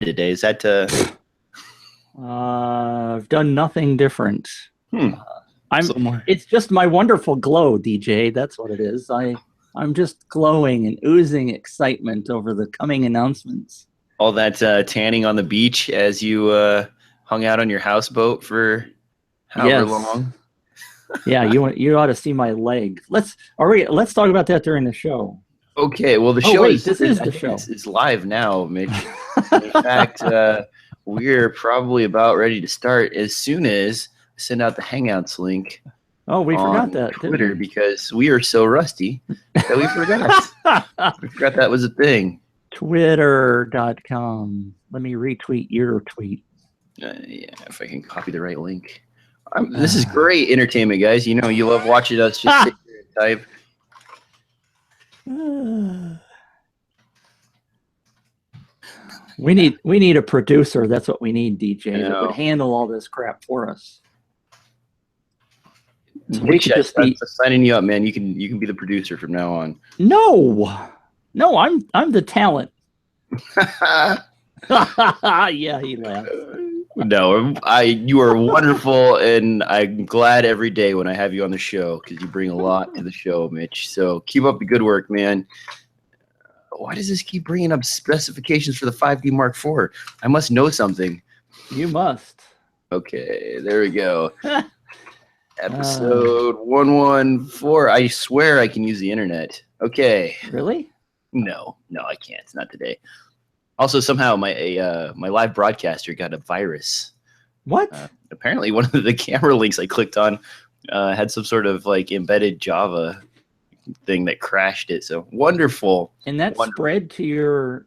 today? Is that I've done nothing different. somewhere? It's just my wonderful glow, DJ. That's what it is. I'm just glowing and oozing excitement over the coming announcements. All that tanning on the beach as you hung out on your houseboat for however long? Yeah, you ought to see my leg. Let's talk about that during the show. Okay, well the show is live now, Mitch. In fact, we're probably about ready to start as soon as I send out the Hangouts link. Oh, we forgot that Twitter, because we are so rusty that we forgot. We forgot that was a thing. Twitter.com. Let me retweet your tweet. Yeah, if I can copy the right link. This is great entertainment, guys. You know, you love watching us just sit here and type. We need a producer. That's what we need, DJ, that would handle all this crap for us. I'm signing you up, man. You can be the producer from now on. No, I'm the talent. Yeah, he laughed. No, you are wonderful, and I'm glad every day when I have you on the show because you bring a lot to the show, Mitch. So keep up the good work, man. Why does this keep bringing up specifications for the 5D Mark IV? I must know something. You must. Okay, there we go. Episode 114. I swear I can use the internet. Okay. Really? No, I can't. It's not today. Also, somehow my live broadcaster got a virus. What? Apparently, one of the camera links I clicked on had some sort of like embedded Java thing that crashed it. So wonderful. And that spread to your.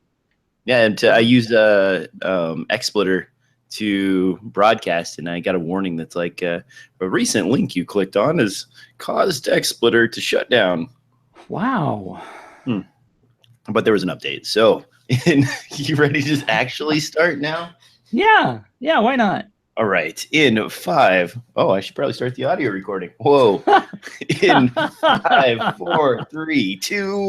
Yeah, and I used XSplitter to broadcast, and I got a warning that's like a recent link you clicked on has caused XSplitter to shut down. Wow. But there was an update. So you ready to just actually start now? Yeah, why not? All right. In 5. Oh, I should probably start the audio recording. Whoa. In 5, 4, 3, 2.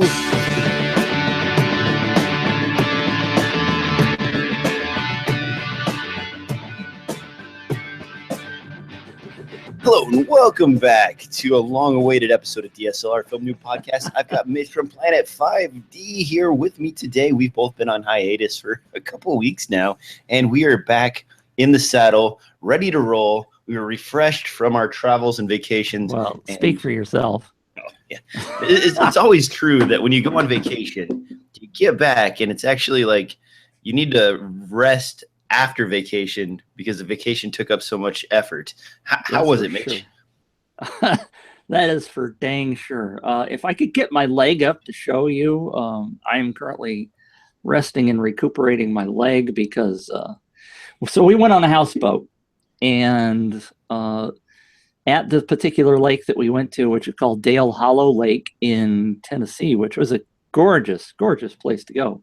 Hello and welcome back to a long-awaited episode of DSRL Film Noob Podcast. I've got Mitch from Planet 5D here with me today. We've both been on hiatus for a couple weeks now, and we are back in the saddle, ready to roll. We were refreshed from our travels and vacations. Well, speak for yourself. Oh, yeah. It's always true that when you go on vacation, you get back, and it's actually like you need to rest after vacation because the vacation took up so much effort. How was it, Mitch? Sure. That is for dang sure. If I could get my leg up to show you, I'm currently resting and recuperating my leg because so we went on a houseboat, and at the particular lake that we went to, which is called Dale Hollow Lake in Tennessee, which was a gorgeous place to go.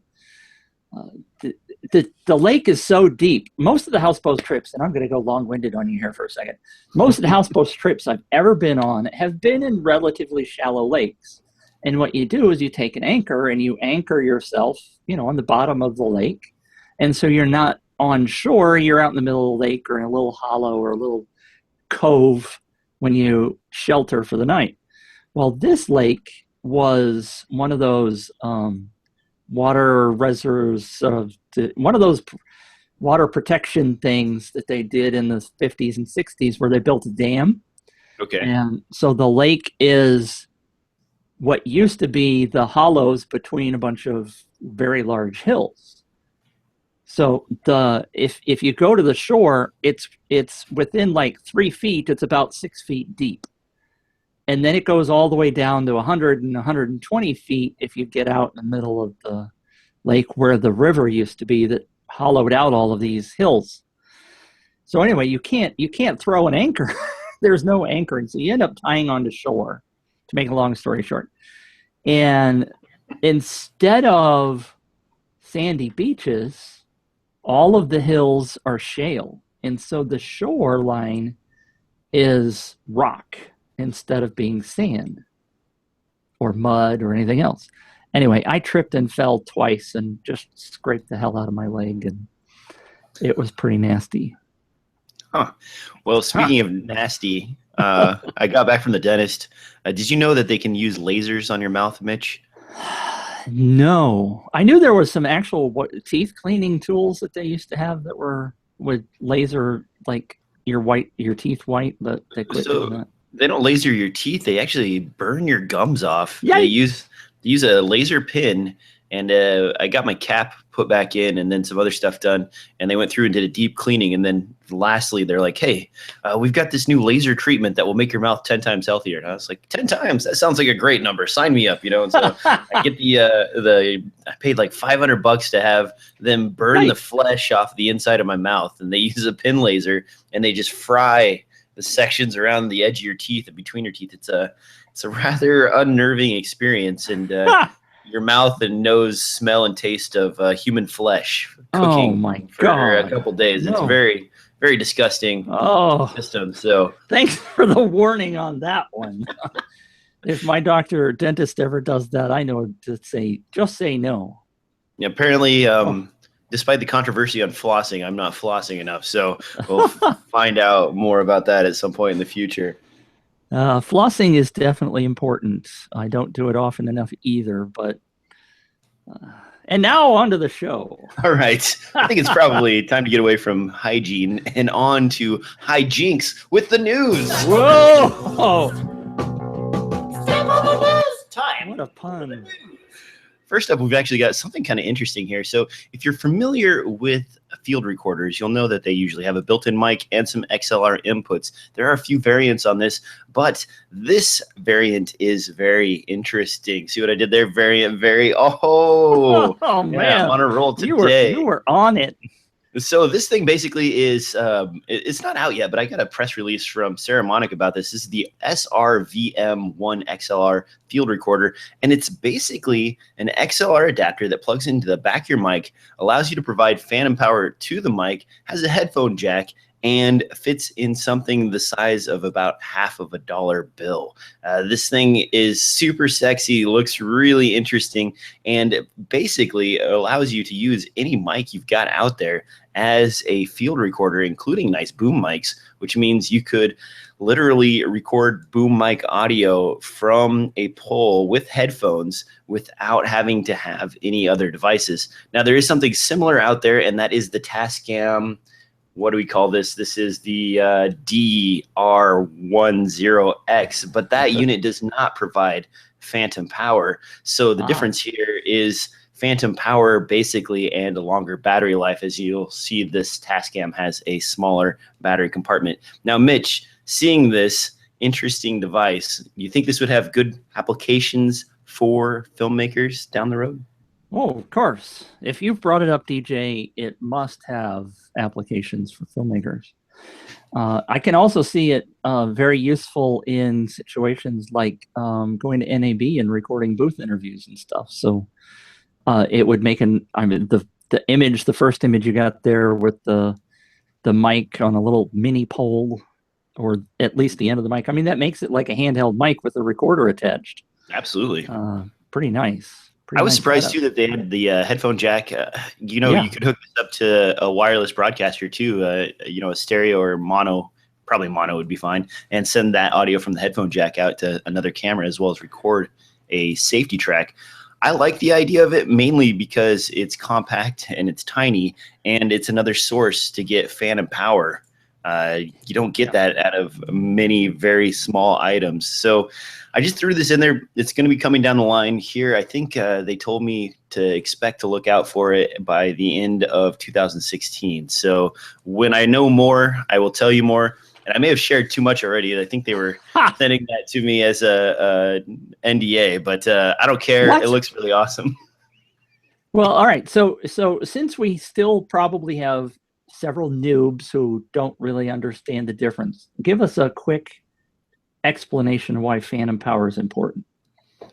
The lake is so deep. Most of the houseboat trips, and I'm going to go long-winded on you here for a second. Most of the houseboat trips I've ever been on have been in relatively shallow lakes. And what you do is you take an anchor and you anchor yourself, on the bottom of the lake. And so you're not on shore, you're out in the middle of the lake or in a little hollow or a little cove when you shelter for the night. Well, this lake was one of those water reservoirs, one of those water protection things that they did in the 50s and 60s where they built a dam. Okay. And so the lake is what used to be the hollows between a bunch of very large hills. So if you go to the shore, it's within like 3 feet. It's about 6 feet deep. And then it goes all the way down to 100 and 120 feet if you get out in the middle of the lake where the river used to be that hollowed out all of these hills. So anyway, you can't throw an anchor. There's no anchoring. So you end up tying onto shore, to make a long story short. And instead of sandy beaches, all of the hills are shale. And so the shoreline is rock instead of being sand or mud or anything else. Anyway, I tripped and fell twice and just scraped the hell out of my leg. And It was pretty nasty. Huh. Well, speaking of nasty, I got back from the dentist. Did you know that they can use lasers on your mouth, Mitch? No, I knew there was some actual teeth cleaning tools that they used to have that were with laser, like your teeth white, but they quit doing that. They don't laser your teeth; they actually burn your gums off. Yikes. They use a laser pin, and I got my cap put back in, and then some other stuff done. And they went through and did a deep cleaning, and then lastly, they're like, "Hey, we've got this new laser treatment that will make your mouth 10 times healthier." And I was like, 10 times? That sounds like a great number. Sign me up, you know. And so I get I paid like $500 to have them burn the flesh off the inside of my mouth, and they use a pin laser, and they just fry the sections around the edge of your teeth and between your teeth. It's a rather unnerving experience, and your mouth and nose smell and taste of human flesh cooking for a couple days. No. It's very, very disgusting system. So thanks for the warning on that one. If my doctor or dentist ever does that, I know to just say no. Yeah, apparently, despite the controversy on flossing, I'm not flossing enough. So we'll find out more about that at some point in the future. Flossing is definitely important. I don't do it often enough either, but and now on to the show. All right. I think it's probably time to get away from hygiene and on to hijinks with the news. Whoa! Time. What a pun. First up, we've actually got something kind of interesting here. So if you're familiar with field recorders, you'll know that they usually have a built-in mic and some XLR inputs. There are a few variants on this, but this variant is very interesting. See what I did there? Man, I'm on a roll today. You were on it. So this thing basically is, it's not out yet, but I got a press release from Saramonic about this. This is the SR-VRM1 XLR field recorder, and it's basically an XLR adapter that plugs into the back of your mic, allows you to provide phantom power to the mic, has a headphone jack, and fits in something the size of about half of a dollar bill. This thing is super sexy, looks really interesting, and basically allows you to use any mic you've got out there as a field recorder, including nice boom mics, which means you could literally record boom mic audio from a pole with headphones without having to have any other devices. Now, there is something similar out there, and that is the Tascam. What do we call this? This is the DR10X, but that unit does not provide phantom power. So the difference here is phantom power basically and a longer battery life. As you'll see, this Tascam has a smaller battery compartment. Now, Mitch, seeing this interesting device, you think this would have good applications for filmmakers down the road? Oh, of course. If you've brought it up, DJ, it must have applications for filmmakers. I can also see it very useful in situations like going to NAB and recording booth interviews and stuff. So it would make the image, the first image you got there with the mic on a little mini pole, or at least the end of the mic. I mean, that makes it like a handheld mic with a recorder attached. Absolutely. Pretty nice. I was surprised too that they had the headphone jack. You could hook this up to a wireless broadcaster too. A stereo or mono, probably mono would be fine, and send that audio from the headphone jack out to another camera, as well as record a safety track. I like the idea of it mainly because it's compact and it's tiny, and it's another source to get phantom power. You don't get that out of many very small items. So I just threw this in there. It's going to be coming down the line here. I think they told me to expect to look out for it by the end of 2016. So when I know more, I will tell you more. And I may have shared too much already. I think they were sending that to me as a NDA, but I don't care. What? It looks really awesome. Well, all right. So since we still probably have several noobs who don't really understand the difference, give us a quick explanation of why phantom power is important.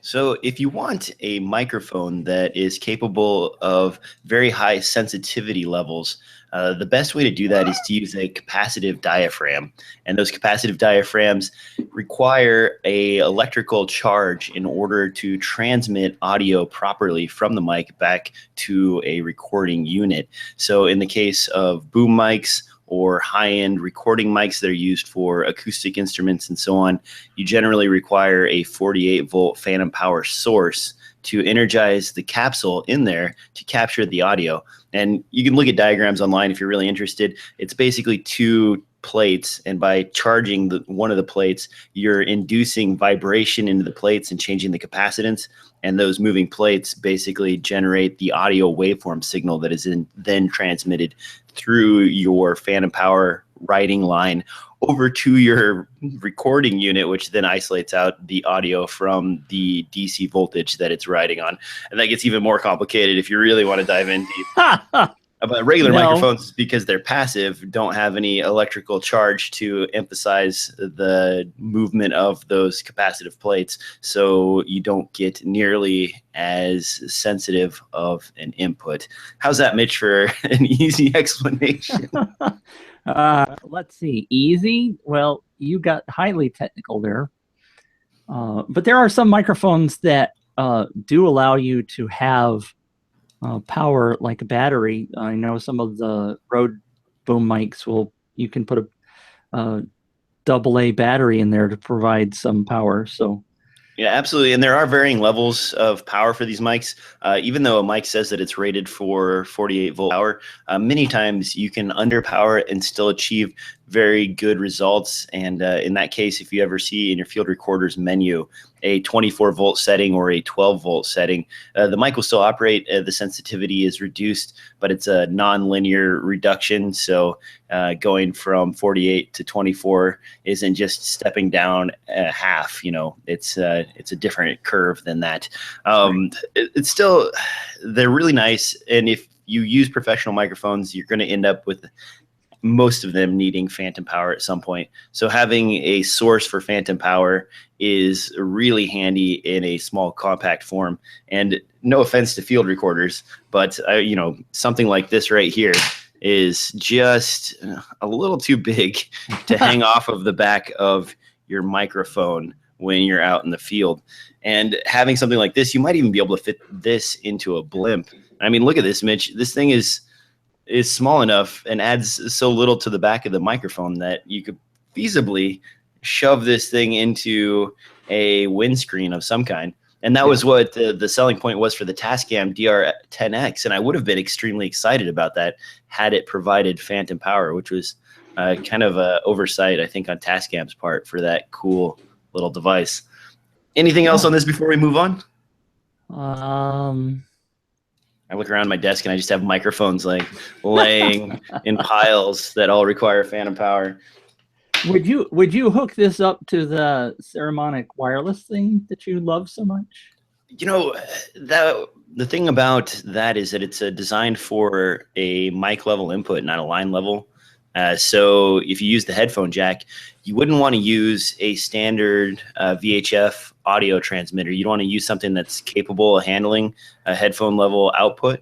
So if you want a microphone that is capable of very high sensitivity levels, the best way to do that is to use a capacitive diaphragm. And those capacitive diaphragms require a electrical charge in order to transmit audio properly from the mic back to a recording unit. So in the case of boom mics or high-end recording mics that are used for acoustic instruments and so on, you generally require a 48-volt phantom power source to energize the capsule in there to capture the audio. And you can look at diagrams online if you're really interested. It's basically two plates, and by charging one of the plates, you're inducing vibration into the plates and changing the capacitance, and those moving plates basically generate the audio waveform signal that is then transmitted through your phantom power writing line over to your recording unit, which then isolates out the audio from the DC voltage that it's riding on. And that gets even more complicated if you really want to dive in deep. But regular microphones, because they're passive, don't have any electrical charge to emphasize the movement of those capacitive plates, so you don't get nearly as sensitive of an input. How's that, Mitch, for an easy explanation? Let's see. Easy? Well, you got highly technical there. But there are some microphones that do allow you to have power like a battery. I know some of the RØDE boom mics you can put a AA battery in there to provide some power. So yeah, absolutely. And there are varying levels of power for these mics. Even though a mic says that it's rated for 48-volt power, many times you can underpower it and still achieve very good results. And in that case, if you ever see in your field recorder's menu a 24-volt setting or a 12-volt setting, the mic will still operate. The sensitivity is reduced, but it's a non-linear reduction. So going from 48 to 24 isn't just stepping down half. You know, it's a different curve than that. It's still, they're really nice. And if you use professional microphones, you're going to end up with most of them needing phantom power at some point. So having a source for phantom power is really handy in a small compact form. And no offense to field recorders, but you know, something like this right here is just a little too big to hang off of the back of your microphone when you're out in the field. And having something like this, you might even be able to fit this into a blimp. I mean, look at this, Mitch. This thing is small enough and adds so little to the back of the microphone that you could feasibly shove this thing into a windscreen of some kind. And that was what the selling point was for the Tascam DR10X. And I would have been extremely excited about that had it provided phantom power, which was kind of an oversight, I think, on Tascam's part for that cool little device. Anything else on this before we move on? I look around my desk and I just have microphones like laying in piles that all require phantom power. Would you hook this up to the Saramonic wireless thing that you love so much? You know, the thing about that is that it's designed for a mic level input, not a line level. So if you use the headphone jack, you wouldn't want to use a standard VHF audio transmitter. You'd want to use something that's capable of handling a headphone level output.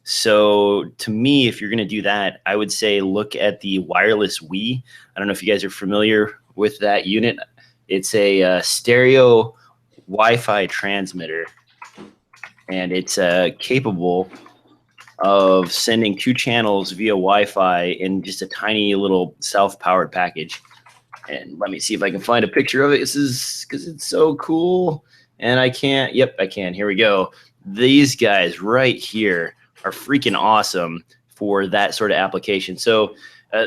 So to me, if you're going to do that, I would say look at the wireless Wii. I don't know if you guys are familiar with that unit. It's a stereo Wi-Fi transmitter, and it's capable of sending 2 channels via Wi-Fi in just a tiny little self-powered package. And let me see if I can find a picture of it. This is because it's so cool. And I can't. Yep, I can. Here we go. These guys right here are freaking awesome for that sort of application. So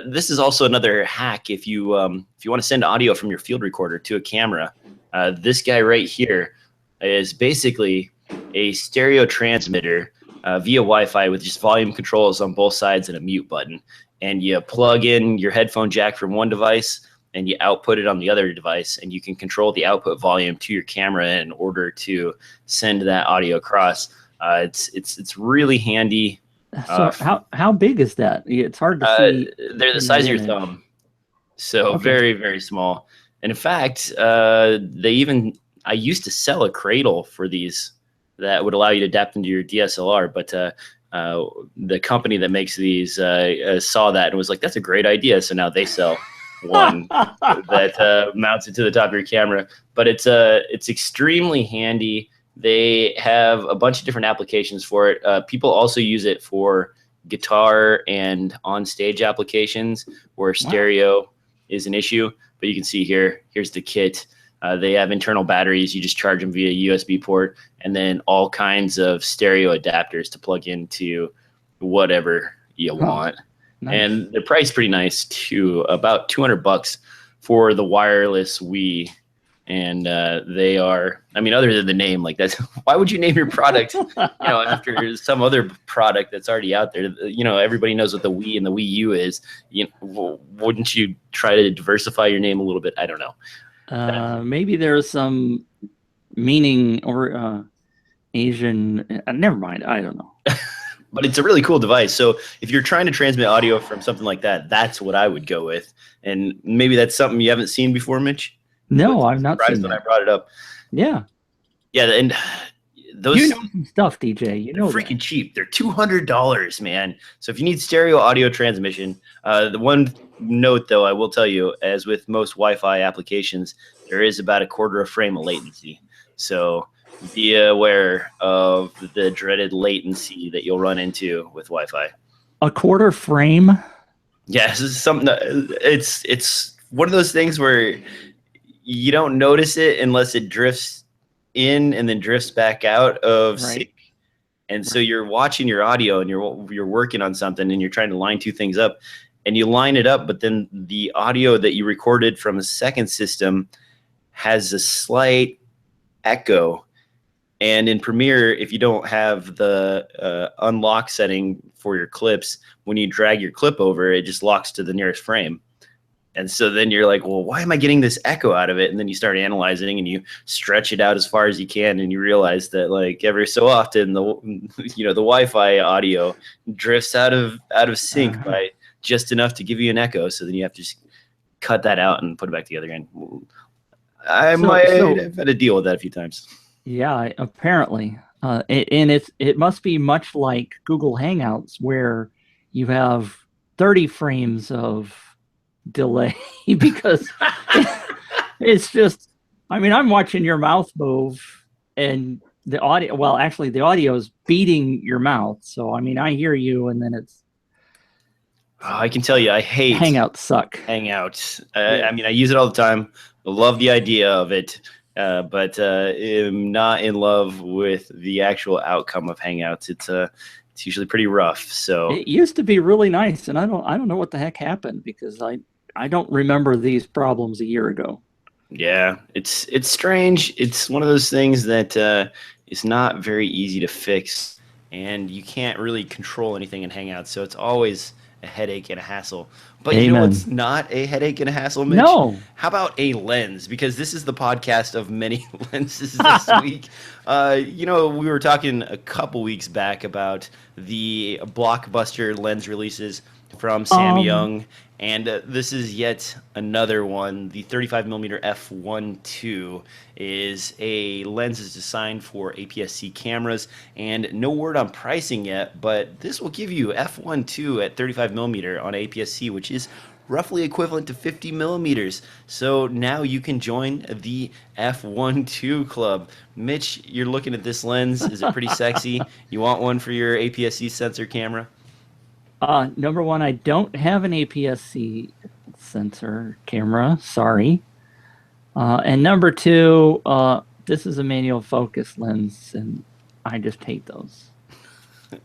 this is also another hack if you want to send audio from your field recorder to a camera. This guy right here is basically a stereo transmitter via Wi-Fi with just volume controls on both sides and a mute button. And you plug in your headphone jack from one device and you output it on the other device, and you can control the output volume to your camera in order to send that audio across. It's really handy. So how big is that? It's hard to see. They're the size of your thumb, so okay. Very, very small. And in fact, they even I used to sell a cradle for these that would allow you to adapt into your DSLR, but the company that makes these saw that and was like, "That's a great idea." So now they sell one that mounts it to the top of your camera. But it's extremely handy. They have a bunch of different applications for it. People also use it for guitar and on-stage applications where stereo is an issue. But you can see here's the kit. They have internal batteries. You just charge them via USB port, and then all kinds of stereo adapters to plug into whatever you want. Nice. And the price pretty nice too, about $200 for the wireless Wii. And they are, I mean, other than the name, like that's, why would you name your product, after some other product that's already out there? Everybody knows what the Wii and the Wii U is. Wouldn't you try to diversify your name a little bit? I don't know. Maybe there's some meaning or Asian. Never mind. I don't know. But it's a really cool device. So if you're trying to transmit audio from something like that, that's what I would go with. And maybe that's something you haven't seen before, Mitch. No, I've not seen that. When I brought it up. Yeah. Yeah, and those some stuff, DJ. They're freaking cheap. They're $200, man. So if you need stereo audio transmission, the one note though, I will tell you, as with most Wi-Fi applications, there is about a quarter of frame of latency. So be aware of the dreaded latency that you'll run into with Wi-Fi. A quarter frame? Yeah, this is something. It's one of those things where you don't notice it unless it drifts in and then drifts back out of sync. And so you're watching your audio and you're working on something and you're trying to line two things up, and you line it up, but then the audio that you recorded from a second system has a slight echo. And in Premiere, if you don't have the unlock setting for your clips, when you drag your clip over, it just locks to the nearest frame. And so then you're like, well, why am I getting this echo out of it? And then you start analyzing and you stretch it out as far as you can. And you realize that like every so often the Wi-Fi audio drifts out of sync by just enough to give you an echo. So then you have to just cut that out and put it back together again. I might have had to deal with that a few times. Yeah, apparently. And it must be much like Google Hangouts where you have 30 frames of delay because it's just, I mean, I'm watching your mouth move and the audio, well, actually the audio is beating your mouth. So, I mean, I hear you and then it's. I can tell you, I hate Hangouts suck. Hangouts. I mean, I use it all the time. I love the idea of it. But I'm not in love with the actual outcome of Hangouts. It's usually pretty rough. So it used to be really nice, and I don't know what the heck happened because I don't remember these problems a year ago. Yeah, it's strange. It's one of those things that is not very easy to fix, and you can't really control anything in Hangouts. So it's always a headache and a hassle. But Amen. You know what's not a headache and a hassle, Mitch? No. How about a lens? Because this is the podcast of many lenses this week. We were talking a couple weeks back about the blockbuster lens releases from Samyang, and this is yet another one. The 35mm f1.2 is a lens is designed for APS-C cameras, and no word on pricing yet, but this will give you f1.2 at 35mm on APS-C, which is roughly equivalent to 50 millimeters. So now you can join the f1.2 club. Mitch, you're looking at this lens. Is it pretty sexy? You want one for your APS-C sensor camera? Number one, I don't have an APS-C sensor camera. Sorry. And number two, this is a manual focus lens, and I just hate those.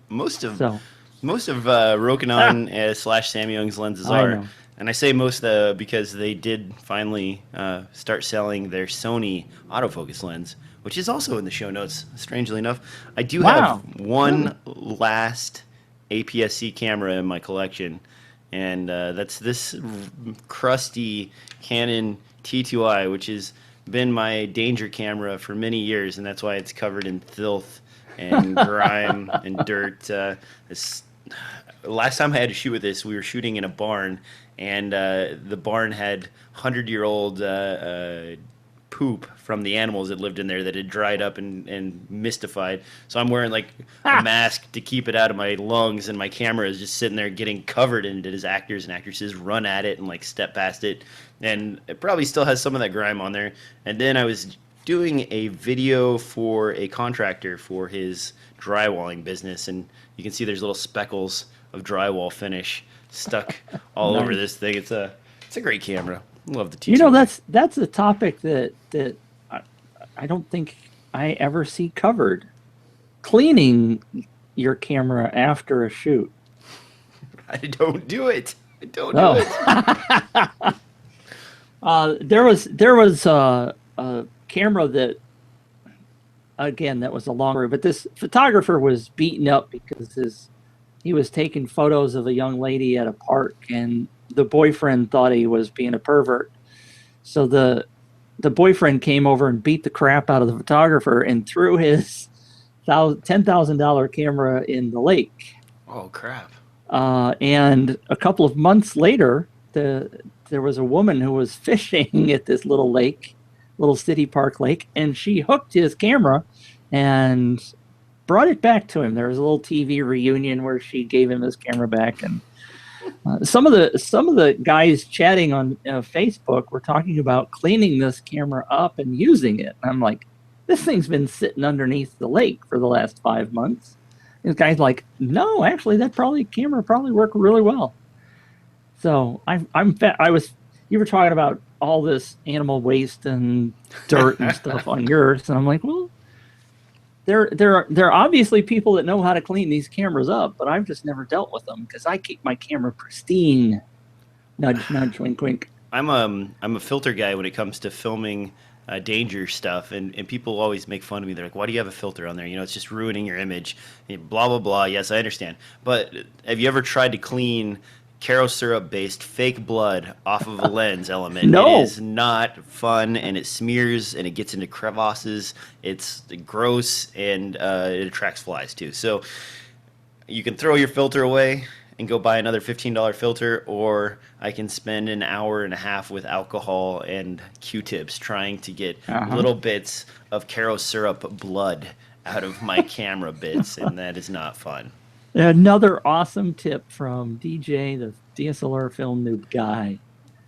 Most of Rokinon / Samyang's lenses are. And I say most because they did finally start selling their Sony autofocus lens, which is also in the show notes, strangely enough. I do have one last APS-C camera in my collection, and that's this crusty Canon T2i, which has been my danger camera for many years, and that's why it's covered in filth and grime and dirt. Last time I had to shoot with this, we were shooting in a barn, and the barn had 100-year-old poop from the animals that lived in there that had dried up and mystified. So I'm wearing like a mask to keep it out of my lungs, and my camera is just sitting there getting covered in it as actors and actresses run at it and like step past it. And it probably still has some of that grime on there. And then I was doing a video for a contractor for his drywalling business, and you can see there's little speckles of drywall finish stuck all over this thing. It's a great camera. Love the T2. You know, that's a topic that I don't think I ever see covered. Cleaning your camera after a shoot. I don't do it. I don't do it. There was a camera that, again, that was a long story, but this photographer was beaten up because he was taking photos of a young lady at a park, and the boyfriend thought he was being a pervert. So the boyfriend came over and beat the crap out of the photographer and threw his $10,000 camera in the lake. Oh, crap. And a couple of months later, there was a woman who was fishing at this little lake, little city park lake, and she hooked his camera and brought it back to him. There was a little TV reunion where she gave him his camera back, and some of the guys chatting on Facebook were talking about cleaning this camera up and using it. And I'm like, this thing's been sitting underneath the lake for the last 5 months. And this guy's like, no, actually, that camera probably worked really well. So you were talking about all this animal waste and dirt and stuff on yours, and I'm like, well, there are obviously people that know how to clean these cameras up, but I've just never dealt with them because I keep my camera pristine. Nudge, nudge, wink, wink. I'm a filter guy when it comes to filming danger stuff, and people always make fun of me. They're like, why do you have a filter on there? You know, it's just ruining your image. Blah, blah, blah. Yes, I understand. But have you ever tried to clean Caro syrup based fake blood off of a lens element? No. It is not fun, and it smears and it gets into crevasses. It's gross, and it attracts flies too. So you can throw your filter away and go buy another $15 filter, or I can spend an hour and a half with alcohol and Q-tips trying to get little bits of Caro syrup blood out of my camera bits, and that is not fun. Another awesome tip from DJ, the DSLR Film Noob guy.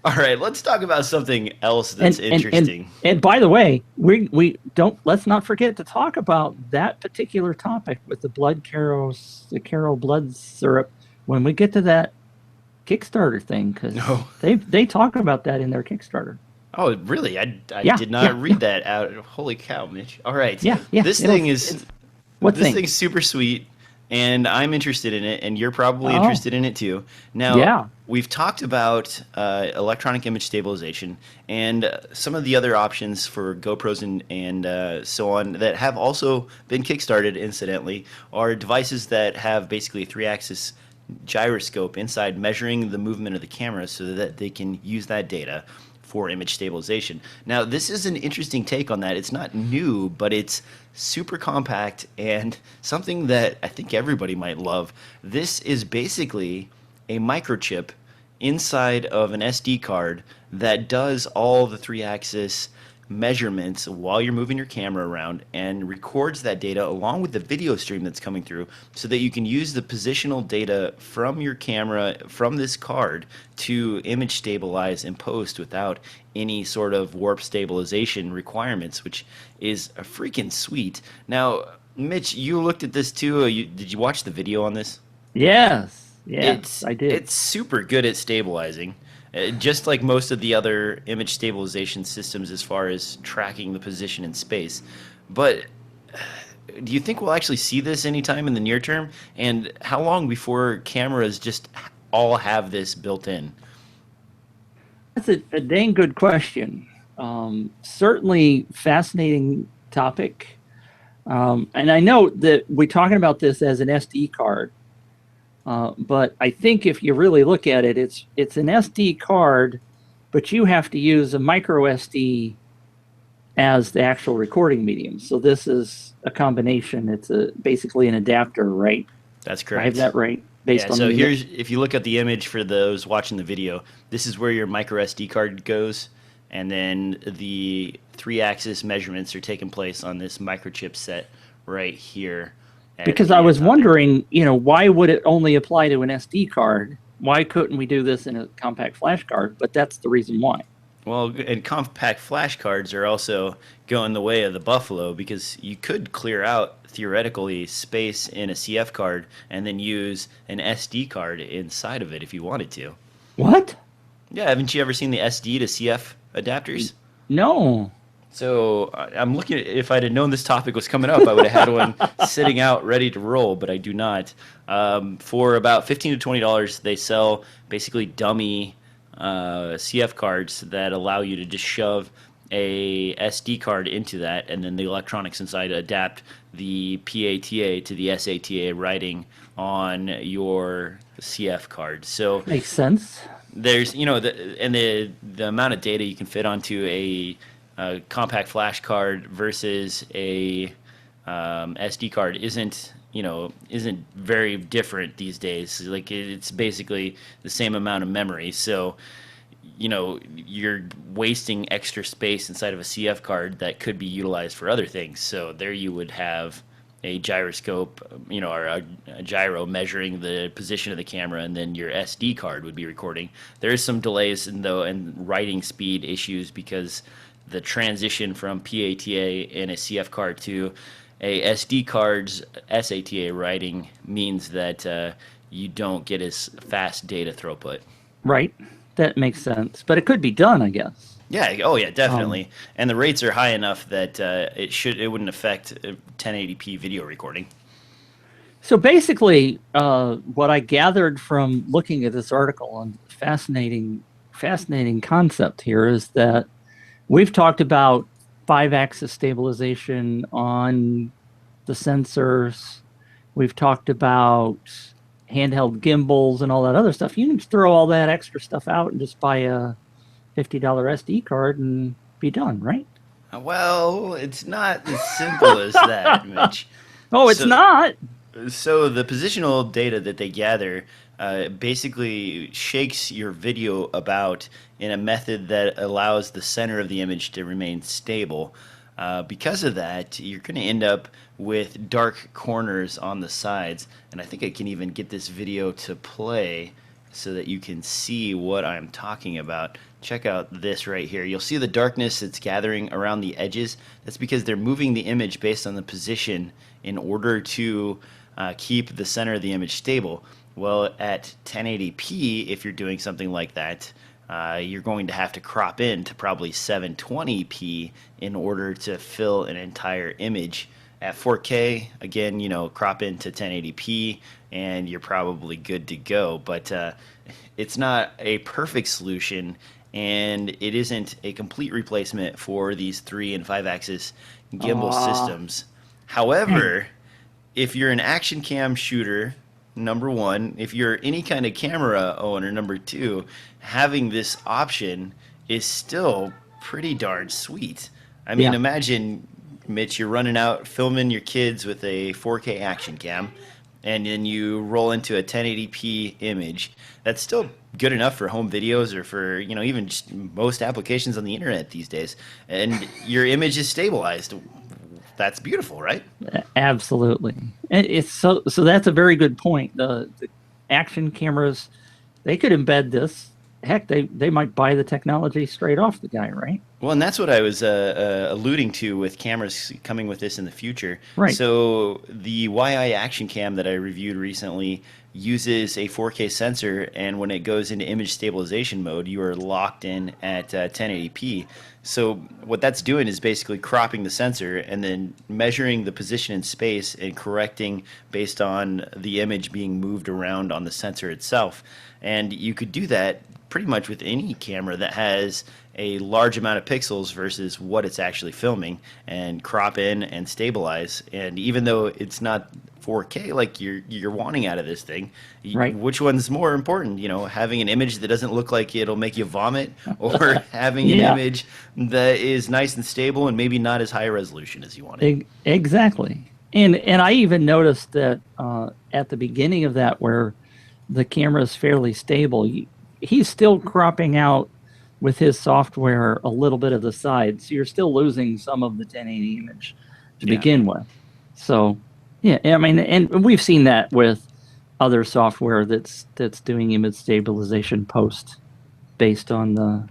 All right, let's talk about something else that's interesting. And by the way, let's not forget to talk about that particular topic with the Caro blood syrup when we get to that Kickstarter thing, because they talk about that in their Kickstarter. Oh, really? I did not read that out. Holy cow, Mitch! All right, this thing's super sweet. And I'm interested in it, and you're probably interested in it too. Now, we've talked about electronic image stabilization and some of the other options for GoPros and so on that have also been kickstarted, incidentally, are devices that have basically a 3-axis gyroscope inside measuring the movement of the camera so that they can use that data for image stabilization. Now, this is an interesting take on that. It's not new, but it's super compact and something that I think everybody might love. This is basically a microchip inside of an SD card that does all the 3-axis measurements while you're moving your camera around and records that data along with the video stream that's coming through so that you can use the positional data from your camera from this card to image stabilize in post without any sort of warp stabilization requirements, which is a freaking sweet. Now, Mitch, you looked at this too. Did you watch the video on this? Yes, I did. It's super good at stabilizing. Just like most of the other image stabilization systems as far as tracking the position in space. But do you think we'll actually see this anytime in the near term? And how long before cameras just all have this built in? That's a dang good question. Certainly fascinating topic. And I know that we're talking about this as an SD card. But I think if you really look at it, it's an SD card, but you have to use a micro SD as the actual recording medium. So this is a combination. It's basically an adapter, right? That's correct. I have that right. So here's, if you look at the image for those watching the video, this is where your micro SD card goes. and then the 3-axis measurements are taking place on this microchip set right here. Because I was wondering, why would it only apply to an SD card? Why couldn't we do this in a compact flash card? But that's the reason why. Well, and compact flash cards are also going the way of the buffalo, because you could clear out, theoretically, space in a CF card and then use an SD card inside of it if you wanted to. What? Yeah, haven't you ever seen the SD to CF adapters? No. So I'm looking at, if I'd have known this topic was coming up, I would have had one sitting out ready to roll, but I do not. For about $15 to $20, they sell basically dummy CF cards that allow you to just shove a SD card into that, and then the electronics inside adapt the PATA to the SATA writing on your CF card. So makes sense. There's, the amount of data you can fit onto a compact flash card versus a SD card isn't very different these days. Like, it's basically the same amount of memory. So, you're wasting extra space inside of a CF card that could be utilized for other things. So there you would have a gyroscope, or a gyro measuring the position of the camera, and then your SD card would be recording. There is some delays and writing speed issues, because the transition from PATA in a CF card to a SD card's SATA writing means that you don't get as fast data throughput. Right. That makes sense. But it could be done, I guess. Yeah. Oh, yeah, definitely. And the rates are high enough that it wouldn't affect 1080p video recording. So basically, what I gathered from looking at this article, and fascinating concept here, is that we've talked about 5-axis stabilization on the sensors. We've talked about handheld gimbals and all that other stuff. You can just throw all that extra stuff out and just buy a $50 SD card and be done, right? Well, it's not as simple as that, Mitch. Oh, it's not? So the positional data that they gather basically shakes your video about in a method that allows the center of the image to remain stable. Because of that, you're going to end up with dark corners on the sides. And I think I can even get this video to play so that you can see what I'm talking about. Check out this right here. You'll see the darkness that's gathering around the edges. That's because they're moving the image based on the position in order to keep the center of the image stable. Well, at 1080p, if you're doing something like that, you're going to have to crop in to probably 720p in order to fill an entire image. At 4K, again, crop into 1080p, and you're probably good to go. But it's not a perfect solution, and it isn't a complete replacement for these 3- and 5-axis gimbal systems. However, if you're an action cam shooter, number one, if you're any kind of camera owner, number two, having this option is still pretty darn sweet. I mean, imagine, Mitch, you're running out filming your kids with a 4K action cam, and then you roll into a 1080p image. That's still good enough for home videos or for, even just most applications on the internet these days. And your image is stabilized. That's beautiful, right? Absolutely. And it's so that's a very good point. The action cameras, they could embed this. Heck, they might buy the technology straight off the guy, right? Well, and that's what I was alluding to with cameras coming with this in the future. Right. So the YI Action Cam that I reviewed recently uses a 4K sensor, and when it goes into image stabilization mode, you are locked in at 1080p. So what that's doing is basically cropping the sensor and then measuring the position in space and correcting based on the image being moved around on the sensor itself. And you could do that pretty much with any camera that has a large amount of pixels versus what it's actually filming, and crop in and stabilize. And even though it's not 4K like you're wanting out of this thing, right, which one's more important, having an image that doesn't look like it'll make you vomit, or having an image that is nice and stable and maybe not as high resolution as you want it? Exactly. And I even noticed that at the beginning of that, where the camera is fairly stable, he's still cropping out with his software a little bit of the side, so you're still losing some of the 1080 image to begin with. So, yeah, I mean, and we've seen that with other software that's doing image stabilization post based on the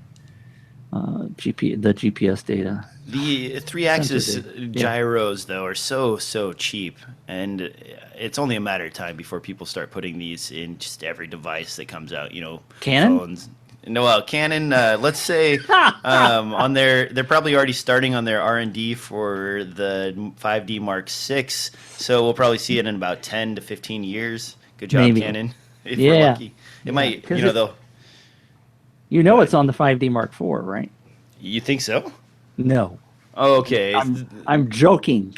GPS data. The 3-axis gyros, though, are so cheap, and it's only a matter of time before people start putting these in just every device that comes out. You know, Canon? Phones. No, well, Canon. Let's say on they're probably already starting on their R&D for the 5D Mark VI, so we'll probably see it in about 10 to 15 years. Good job, Maybe. Canon. If we're lucky, it might. You know, they'll. You know, it's on the 5D Mark IV, right? You think so? No. Oh, okay. I'm joking.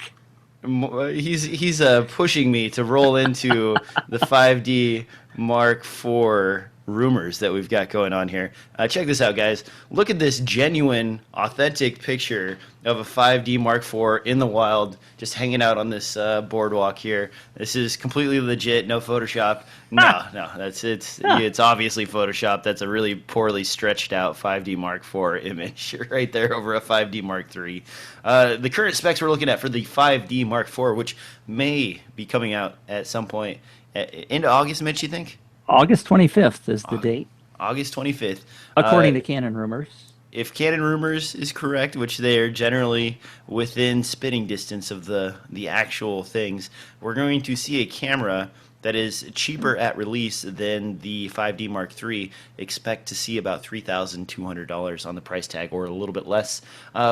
He's pushing me to roll into the 5D Mark IV rumors that we've got going on here. Check this out, guys. Look at this genuine, authentic picture of a 5D Mark IV in the wild, just hanging out on this boardwalk here. This is completely legit, no Photoshop. No, it's obviously Photoshop. That's a really poorly stretched out 5D Mark IV image right there over a 5D Mark III. The current specs we're looking at for the 5D Mark IV, which may be coming out at some point into August, Mitch, you think? August 25th is the date. August 25th. According to Canon rumors. If Canon rumors is correct, which they are generally within spitting distance of the actual things, we're going to see a camera that is cheaper at release than the 5D Mark III. Expect to see about $3,200 on the price tag, or a little bit less.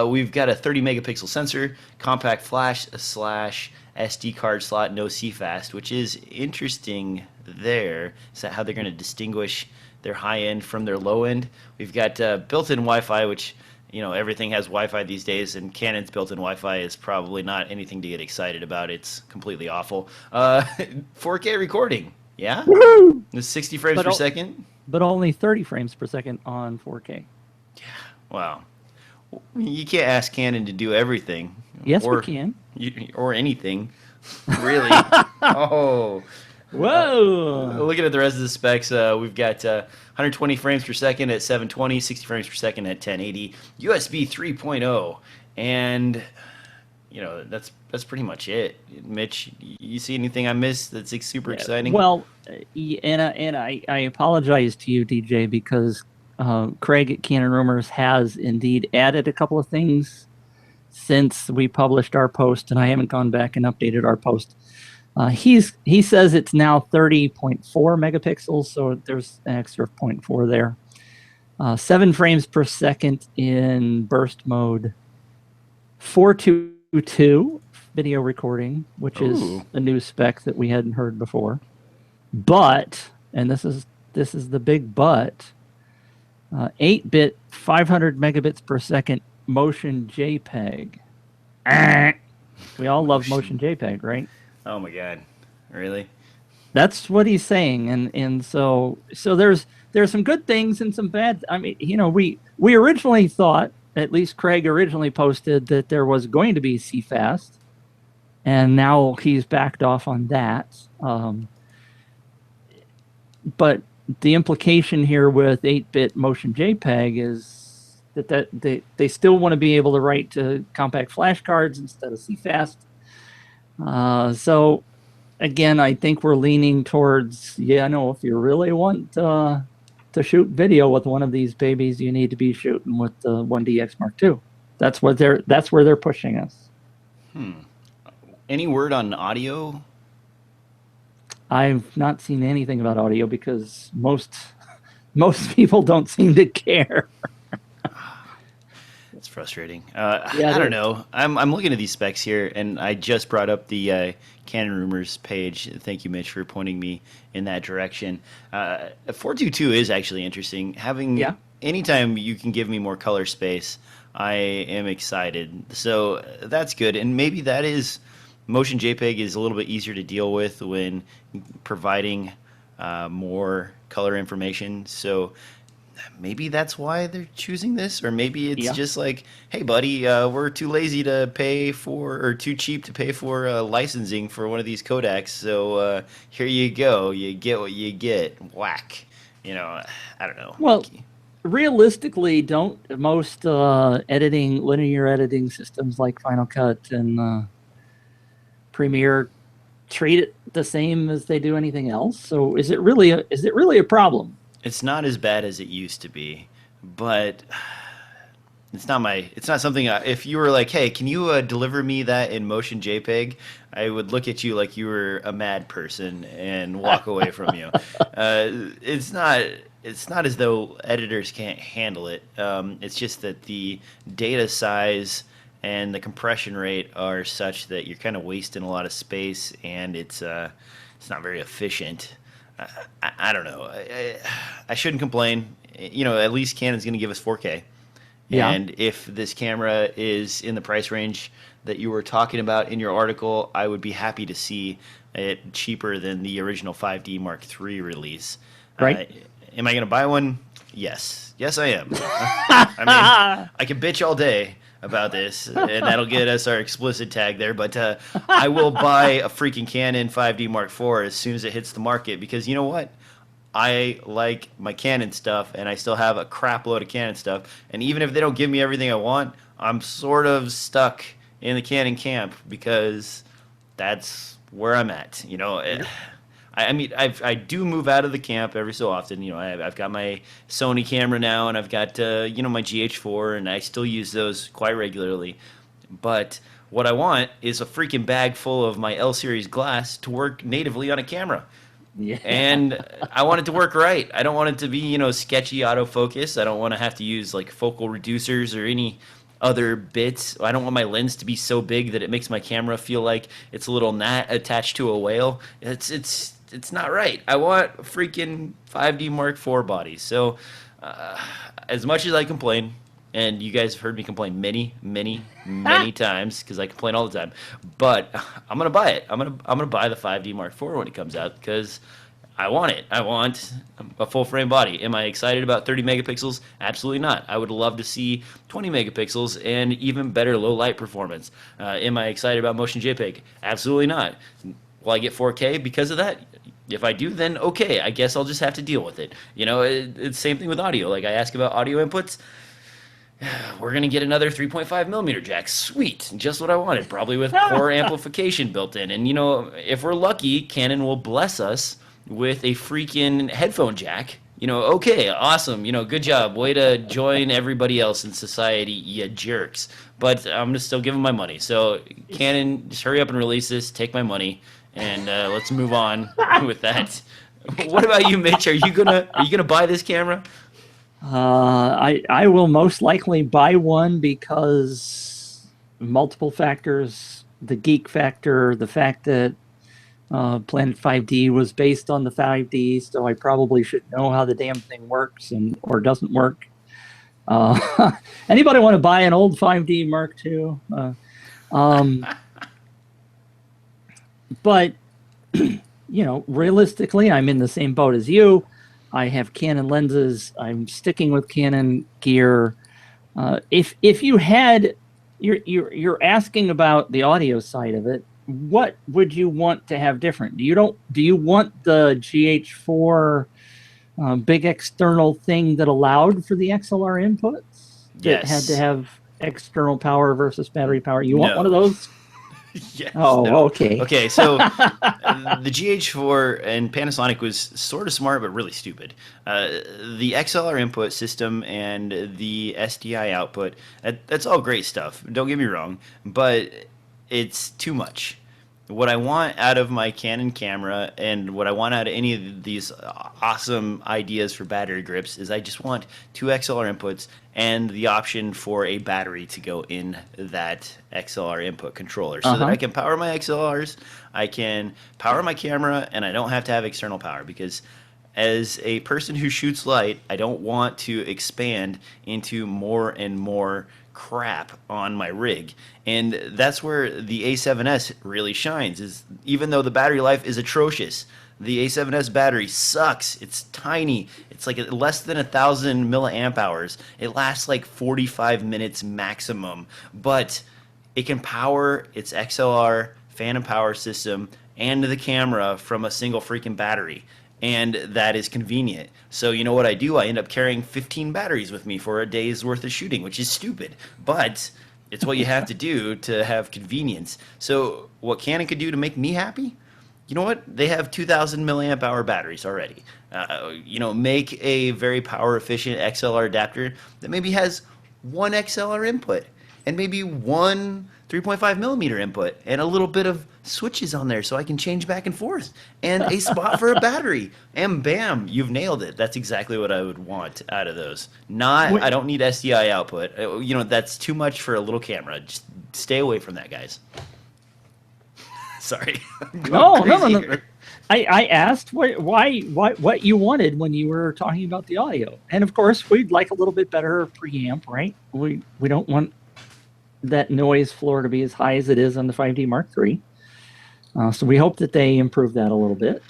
We've got a 30 megapixel sensor, compact flash / SD card slot, no CFast, which is interesting there. Is that how they're going to distinguish their high end from their low end? We've got built-in Wi-Fi, which, you know, everything has Wi-Fi these days, and Canon's built-in Wi-Fi is probably not anything to get excited about. It's completely awful. 4K recording, yeah? Woohoo! 60 frames per second? But only 30 frames per second on 4K. Yeah, wow. You can't ask Canon to do everything. Yes, we can. Or anything, really. Oh. Whoa! Looking at the rest of the specs, we've got 120 frames per second at 720, 60 frames per second at 1080, USB 3.0, and you know that's pretty much it. Mitch, you see anything I missed that's super exciting? Well, and I apologize to you, DJ, because Craig at Canon Rumors has indeed added a couple of things since we published our post, and I haven't gone back and updated our post. He says it's now 30.4 megapixels, so there's an extra 0.4 there. 7 frames per second in burst mode. 422 video recording, which is a new spec that we hadn't heard before. But, and this is the big but, 8-bit 500 megabits per second motion JPEG. We all love motion JPEG, right? Oh my God, really? That's what he's saying, and so there's some good things and some bad. I mean, you know, we originally thought, at least Craig originally posted, that there was going to be CFast, and now he's backed off on that. But the implication here with 8-bit motion JPEG is that they still want to be able to write to compact flash cards instead of CFast. So again, I think we're leaning towards, if you really want to shoot video with one of these babies, you need to be shooting with the 1DX Mark II. That's where they're pushing us. Any word on audio? I've not seen anything about audio because most people don't seem to care. It's frustrating. I don't know. I'm looking at these specs here, and I just brought up the Canon Rumors page. Thank you, Mitch, for pointing me in that direction. 422 is actually interesting. Anytime you can give me more color space, I am excited. So that's good, and maybe that is motion JPEG is a little bit easier to deal with when providing more color information. So maybe that's why they're choosing this, or maybe it's just like, hey, buddy, we're too lazy to pay for, or too cheap to pay for licensing for one of these Kodaks. So here you go. You get what you get. Whack. You know, I don't know. Well, realistically, don't most linear editing systems like Final Cut and Premiere treat it the same as they do anything else? So is it really a problem? It's not as bad as it used to be, but it's not something. If you were like, "Hey, can you deliver me that in motion JPEG?" I would look at you like you were a mad person and walk away from you. It's not. It's not as though editors can't handle it. It's just that the data size and the compression rate are such that you're kind of wasting a lot of space, and it's not very efficient. I don't know. I shouldn't complain. You know, at least Canon's going to give us 4K. Yeah. And if this camera is in the price range that you were talking about in your article, I would be happy to see it cheaper than the original 5D Mark III release. Right. Am I going to buy one? Yes. Yes, I am. I mean, I can bitch all day about this, and that'll get us our explicit tag there, but I will buy a freaking Canon 5D Mark IV as soon as it hits the market, because you know what? I like my Canon stuff, and I still have a crap load of Canon stuff. And even if they don't give me everything I want, I'm sort of stuck in the Canon camp because that's where I'm at. You know, I mean, I do move out of the camp every so often. You know, I've got my Sony camera now, and I've got you know, my GH4, and I still use those quite regularly. But what I want is a freaking bag full of my L series glass to work natively on a camera. Yeah. And I want it to work right. I don't want it to be, you know, sketchy autofocus. I don't want to have to use like focal reducers or any other bits. I don't want my lens to be so big that it makes my camera feel like it's a little gnat attached to a whale. It's not right. I want a freaking 5D Mark IV body. So as much as I complain, and you guys have heard me complain many times because I complain all the time. But I'm gonna buy it. I'm gonna buy the 5D Mark IV when it comes out because I want it. I want a full frame body. Am I excited about 30 megapixels? Absolutely not. I would love to see 20 megapixels and even better low light performance. Am I excited about motion JPEG? Absolutely not. Will I get 4K because of that? If I do, then okay. I guess I'll just have to deal with it. You know, it's the same thing with audio. Like I ask about audio inputs. We're going to get another 3.5 millimeter jack. Sweet. Just what I wanted. Probably with core amplification built in. And, you know, if we're lucky, Canon will bless us with a freaking headphone jack. You know, okay, awesome. You know, good job. Way to join everybody else in society, you jerks. But I'm going to still give them my money. So, Canon, just hurry up and release this. Take my money. And let's move on with that. What about you, Mitch? Are you gonna buy this camera? I will most likely buy one because multiple factors, the geek factor, the fact that Planet 5D was based on the 5D, so I probably should know how the damn thing works or doesn't work. Anybody want to buy an old 5D Mark II? But, you know, realistically, I'm in the same boat as you. I have Canon lenses. I'm sticking with Canon gear. If you had, you're asking about the audio side of it. What would you want to have different? Do you want the GH4 big external thing that allowed for the XLR inputs? That Yes. had to have external power versus battery power. You want one of those? Yes. Oh, No. okay. Okay, so the GH4 and Panasonic was sort of smart, but really stupid. The XLR input system and the SDI output, that's all great stuff. Don't get me wrong, but it's too much. What I want out of my Canon camera and what I want out of any of these awesome ideas for battery grips is I just want two XLR inputs and the option for a battery to go in that XLR input controller so that I can power my XLRs, I can power my camera, and I don't have to have external power because as a person who shoots light, I don't want to expand into more and more crap on my rig. And that's where the A7S really shines, is even though the battery life is atrocious, the A7S battery sucks. It's tiny. It's like less than 1,000 milliamp hours. It lasts like 45 minutes maximum, but it can power its XLR phantom power system and the camera from a single freaking battery. and that is convenient. So you know what I do? I end up carrying 15 batteries with me for a day's worth of shooting, which is stupid, but it's what you have to do to have convenience. So what Canon could do to make me happy? You know what? They have 2,000 milliamp hour batteries already. Make a very power efficient XLR adapter that maybe has one XLR input and maybe one 3.5 millimeter input and a little bit of switches on there so I can change back and forth and a spot for a battery, and bam, you've nailed it. That's exactly what I would want out of those. I don't need SDI output. That's too much for a little camera. Just stay away from that, guys. Sorry. No. I asked what you wanted when you were talking about the audio, and of course we'd like a little bit better preamp, right? We don't want that noise floor to be as high as it is on the 5D Mark III. So we hope that they improve that a little bit.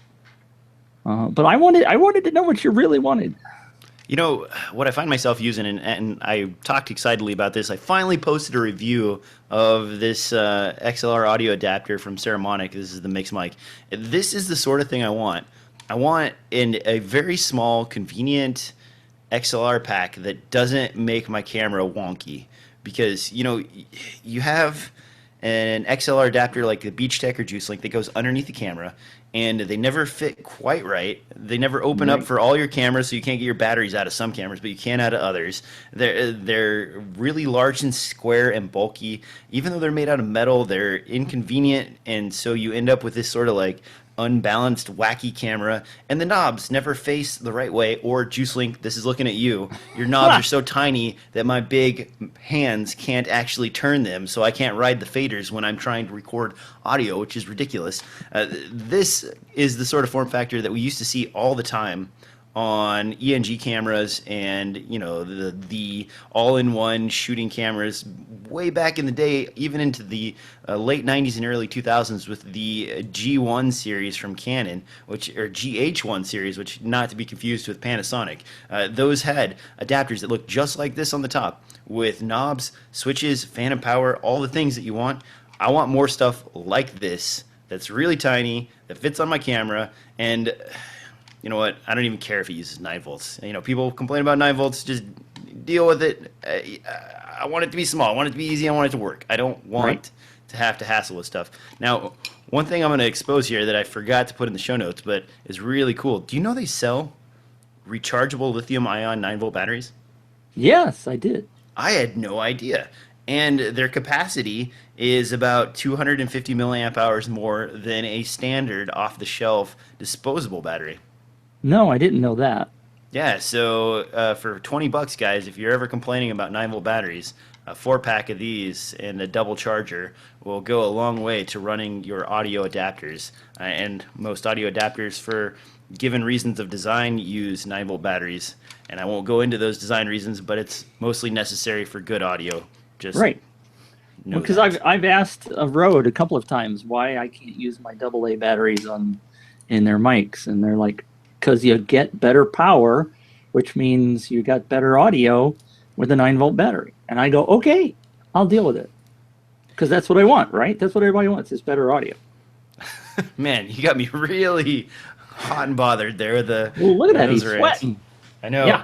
But I wanted to know what you really wanted. You know, what I find myself using, and I talked excitedly about this, I finally posted a review of this XLR audio adapter from Saramonic. This is the MixMic. This is the sort of thing I want. I want a very small, convenient XLR pack that doesn't make my camera wonky. Because, you have an XLR adapter like the Beach Tech or Juice Link that goes underneath the camera, and they never fit quite right. They never open up for all your cameras, so you can't get your batteries out of some cameras, but you can out of others. They're really large and square and bulky. Even though they're made out of metal, they're inconvenient, and so you end up with this sort of like unbalanced, wacky camera, and the knobs never face the right way. Or Juice Link, this is looking at you. Your knobs are so tiny that my big hands can't actually turn them, so I can't ride the faders when I'm trying to record audio, which is ridiculous. This is the sort of form factor that we used to see all the time on ENG cameras and the all-in-one shooting cameras way back in the day, even into the late 90s and early 2000s with the G1 series from Canon, or GH1 series, which not to be confused with Panasonic. Those had adapters that looked just like this on the top with knobs, switches, phantom power, all the things that you want. I want more stuff like this that's really tiny, that fits on my camera, and you know what? I don't even care if it uses 9 volts. People complain about 9 volts. Just deal with it. I want it to be small. I want it to be easy. I want it to work. I don't want to have to hassle with stuff. Now, one thing I'm going to expose here that I forgot to put in the show notes, but is really cool. Do you know they sell rechargeable lithium-ion 9-volt batteries? Yes, I did. I had no idea. And their capacity is about 250 milliamp hours more than a standard off-the-shelf disposable battery. No, I didn't know that. Yeah, so for $20, guys, if you're ever complaining about 9-volt batteries, a 4-pack of these and a double charger will go a long way to running your audio adapters. And most audio adapters, for given reasons of design, use 9-volt batteries. And I won't go into those design reasons, but it's mostly necessary for good audio. Just because I've asked RØDE a couple of times why I can't use my AA batteries in their mics, and they're like, because you get better power, which means you got better audio with a 9-volt battery. And I go, okay, I'll deal with it. Because that's what I want, right? That's what everybody wants, is better audio. Man, you got me really hot and bothered there. Look at that, he's sweating. I know. Yeah.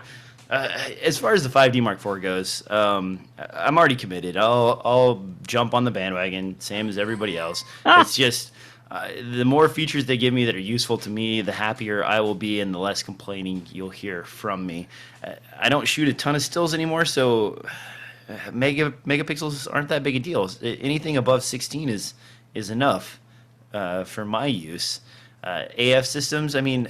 As far as the 5D Mark IV goes, I'm already committed. I'll jump on the bandwagon, same as everybody else. It's just... the more features they give me that are useful to me, the happier I will be and the less complaining you'll hear from me. I don't shoot a ton of stills anymore, so megapixels aren't that big a deal. Anything above 16 is enough for my use. AF systems, I mean,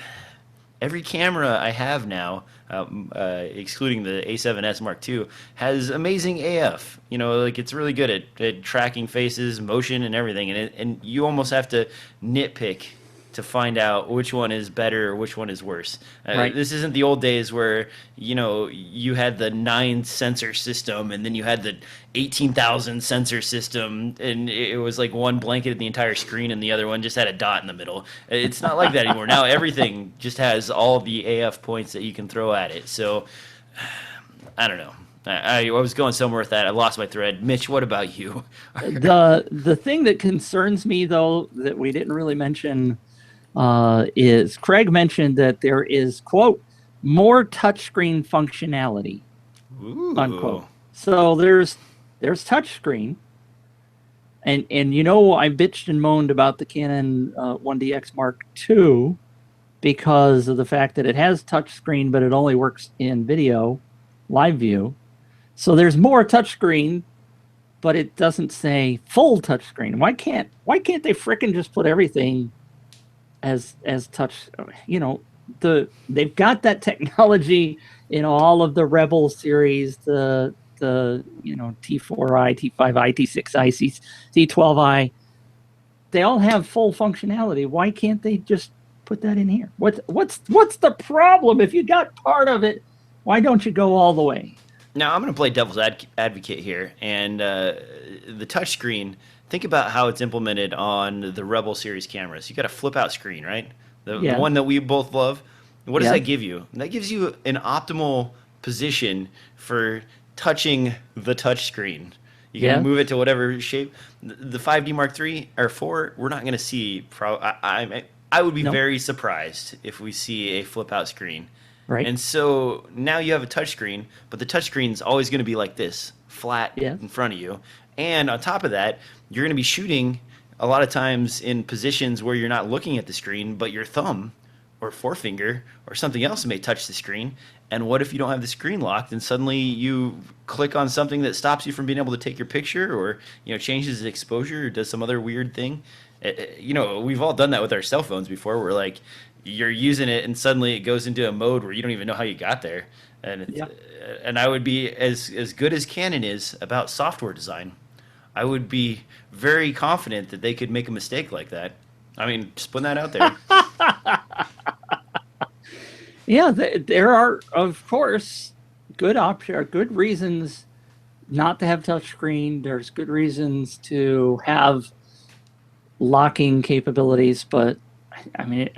every camera I have now, excluding the A7S Mark II, has amazing AF. It's really good at tracking faces, motion, and everything. And you almost have to nitpick to find out which one is better or which one is worse. This isn't the old days where you had the 9 sensor system and then you had the 18,000 sensor system, and it was like one blanketed the entire screen and the other one just had a dot in the middle. It's not like that anymore. Now everything just has all the AF points that you can throw at it. So I don't know. I was going somewhere with that. I lost my thread. Mitch, what about you? The thing that concerns me, though, that we didn't really mention is Craig mentioned that there is, quote, more touchscreen functionality, unquote. So there's touchscreen. And you know, I bitched and moaned about the Canon 1DX Mark II because of the fact that it has touchscreen, but it only works in video, live view. So there's more touchscreen, but it doesn't say full touchscreen. Why can't they frickin' just put everything as touch? You know, they've got that technology in all of the Rebel series, the you know, T4i, T5i, T6i, T12i. They all have full functionality. Why can't they just put that in here? What's the problem? If you got part of it, why don't you go all the way? Now, I'm going to play devil's advocate here. And the touchscreen, think about how it's implemented on the Rebel series cameras. You got a flip-out screen, right? The one that we both love. What does that give you? That gives you an optimal position for touching the touchscreen. You can move it to whatever shape. The 5D Mark III or 4, we're not going to see. I would be very surprised if we see a flip-out screen. Right. And so now you have a touchscreen, but the touchscreen is always going to be like this, flat in front of you. And on top of that, you're going to be shooting a lot of times in positions where you're not looking at the screen, but your thumb or forefinger or something else may touch the screen. And what if you don't have the screen locked and suddenly you click on something that stops you from being able to take your picture, or, you know, changes the exposure or does some other weird thing? You know, we've all done that with our cell phones before. We're like, you're using it and suddenly it goes into a mode where you don't even know how you got there. And and I would be, as good as Canon is about software design, I would be very confident that they could make a mistake like that. I mean, just putting that out there. Yeah, there are, of course, good reasons not to have touchscreen. There's good reasons to have locking capabilities, but I mean,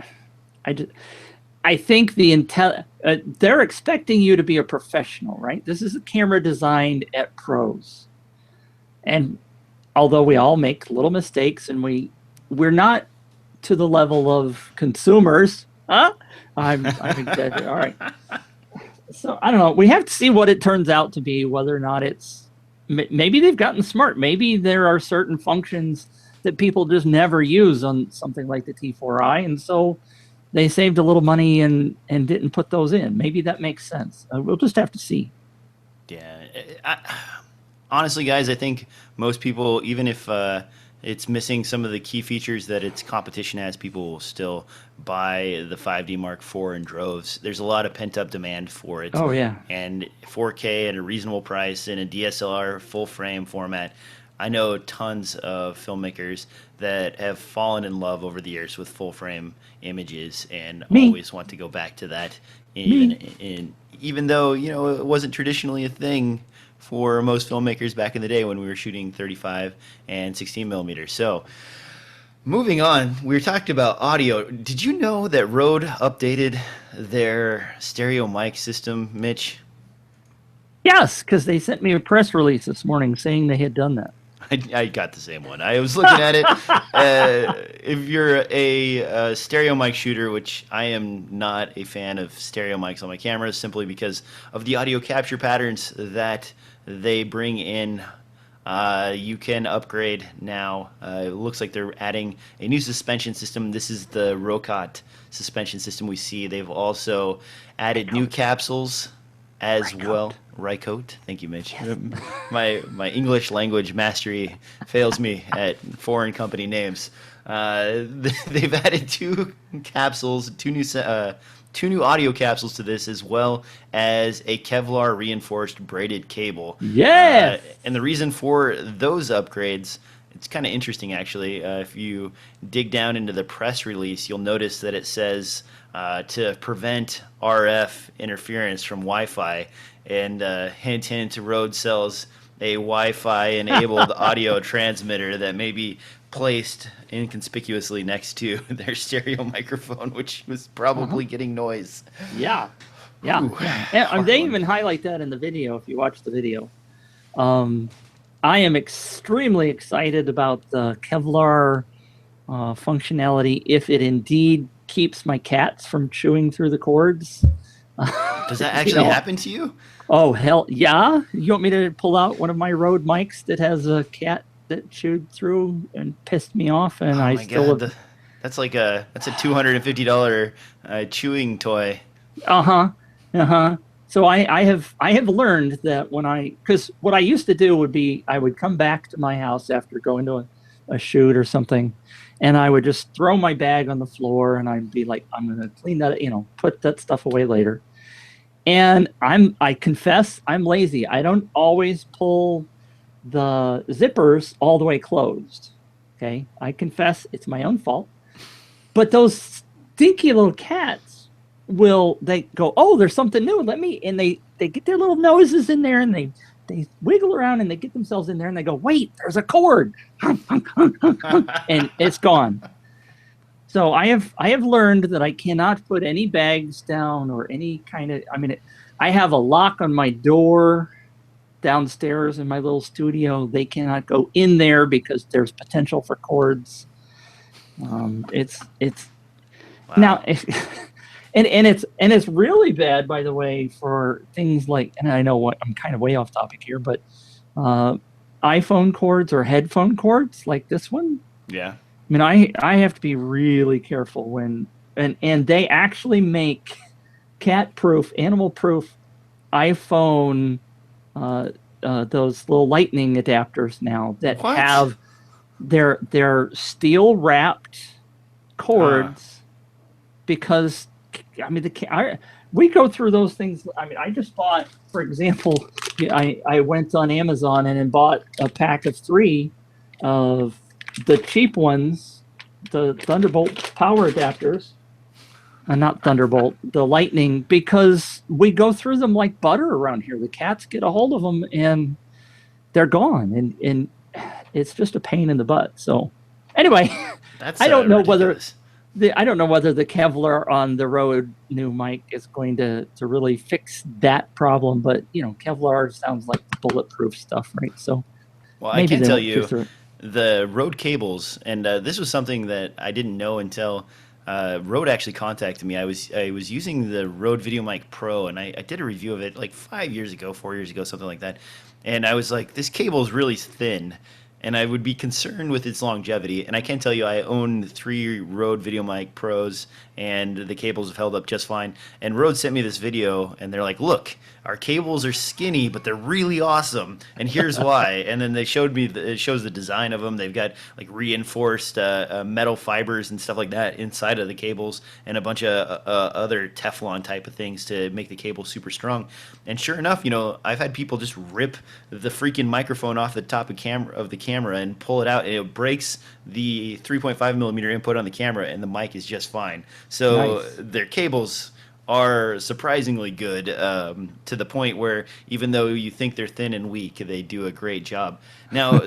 I think they're expecting you to be a professional, right? This is a camera designed at pros, and although we all make little mistakes, and we're not to the level of consumers, huh? I'm exaggerating. All right. So I don't know. We have to see what it turns out to be, whether or not it's, maybe they've gotten smart. Maybe there are certain functions that people just never use on something like the T4i, and so they saved a little money and didn't put those in. Maybe that makes sense. We'll just have to see. Yeah. Honestly, guys, I think most people, even if it's missing some of the key features that its competition has, people will still buy the 5D Mark IV in droves. There's a lot of pent-up demand for it. Oh, yeah. And 4K at a reasonable price in a DSLR full-frame format. I know tons of filmmakers that have fallen in love over the years with full-frame images and always want to go back to that. Even though, you know, it wasn't traditionally a thing for most filmmakers back in the day when we were shooting 35 and 16 millimeters. So moving on, we were talking about audio. Did you know that Rode updated their stereo mic system, Mitch? Yes, because they sent me a press release this morning saying they had done that. I got the same one. I was looking at it. If you're a stereo mic shooter, which I am not a fan of stereo mics on my cameras simply because of the audio capture patterns that they bring in, you can upgrade now. It looks like they're adding a new suspension system. This is the Rokinon suspension system we see. They've also added new capsules as well. Rycote. Thank you, Mitch. Yes. My English language mastery fails me at foreign company names. They've added two new audio capsules to this, as well as a Kevlar reinforced braided cable. Yeah. And the reason for those upgrades, it's kind of interesting actually. If you dig down into the press release, you'll notice that it says to prevent RF interference from Wi-Fi. And hint, hint, Rode sells a Wi-Fi enabled audio transmitter that may be placed inconspicuously next to their stereo microphone, which was probably getting noise. Yeah. And they even highlight that in the video if you watch the video. I am extremely excited about the Kevlar functionality if it indeed keeps my cats from chewing through the cords. Does that actually happen to you? Oh, hell yeah. You want me to pull out one of my Rode mics that has a cat that chewed through and pissed me off? And Oh my God. That's like that's a $250 chewing toy. Uh-huh. Uh-huh. So I have learned that because what I used to do would be I would come back to my house after going to a shoot or something, and I would just throw my bag on the floor and I'd be like, I'm gonna clean that, put that stuff away later. And I confess I'm lazy. I don't always pull the zippers all the way closed. Okay. I confess it's my own fault. But those stinky little cats they go, oh, there's something new. And they get their little noses in there and they wiggle around and they get themselves in there and they go, wait, there's a cord. And it's gone. So I have learned that I cannot put any bags down or any kind of, I have a lock on my door downstairs in my little studio. They cannot go in there because there's potential for cords. It's wow. Now, and it's really bad, by the way, for things like, and I know what I'm kind of way off topic here, but iPhone cords or headphone cords like this one. Yeah. I have to be really careful when, and they actually make cat-proof, animal-proof iPhone, those little lightning adapters now that have their steel-wrapped cords because, we go through those things. I just bought, for example, I went on Amazon and bought a pack of 3 of the cheap ones, the Thunderbolt power adapters, not Thunderbolt, the Lightning, because we go through them like butter around here. The cats get a hold of them and they're gone, and it's just a pain in the butt. So anyway, I don't know ridiculous. I don't know whether the Kevlar on the Rode new mic is going to really fix that problem, but Kevlar sounds like bulletproof stuff, right? So well, I can tell you the Rode cables, and this was something that I didn't know until Rode actually contacted me. I was using the Rode VideoMic Pro, and I did a review of it like 4 years ago, something like that. And I was like, this cable is really thin, and I would be concerned with its longevity. And I can tell you, I own 3 Rode VideoMic Pros, and the cables have held up just fine. And Rode sent me this video, and they're like, look, our cables are skinny, but they're really awesome, and here's why. And then they showed me, it shows the design of them. They've got like reinforced metal fibers and stuff like that inside of the cables, and a bunch of other Teflon type of things to make the cable super strong. And sure enough, I've had people just rip the freaking microphone off the top of the camera and pull it out, and it breaks the 3.5 millimeter input on the camera, and the mic is just fine. So nice. Their cables are surprisingly good, to the point where even though you think they're thin and weak, they do a great job. Now,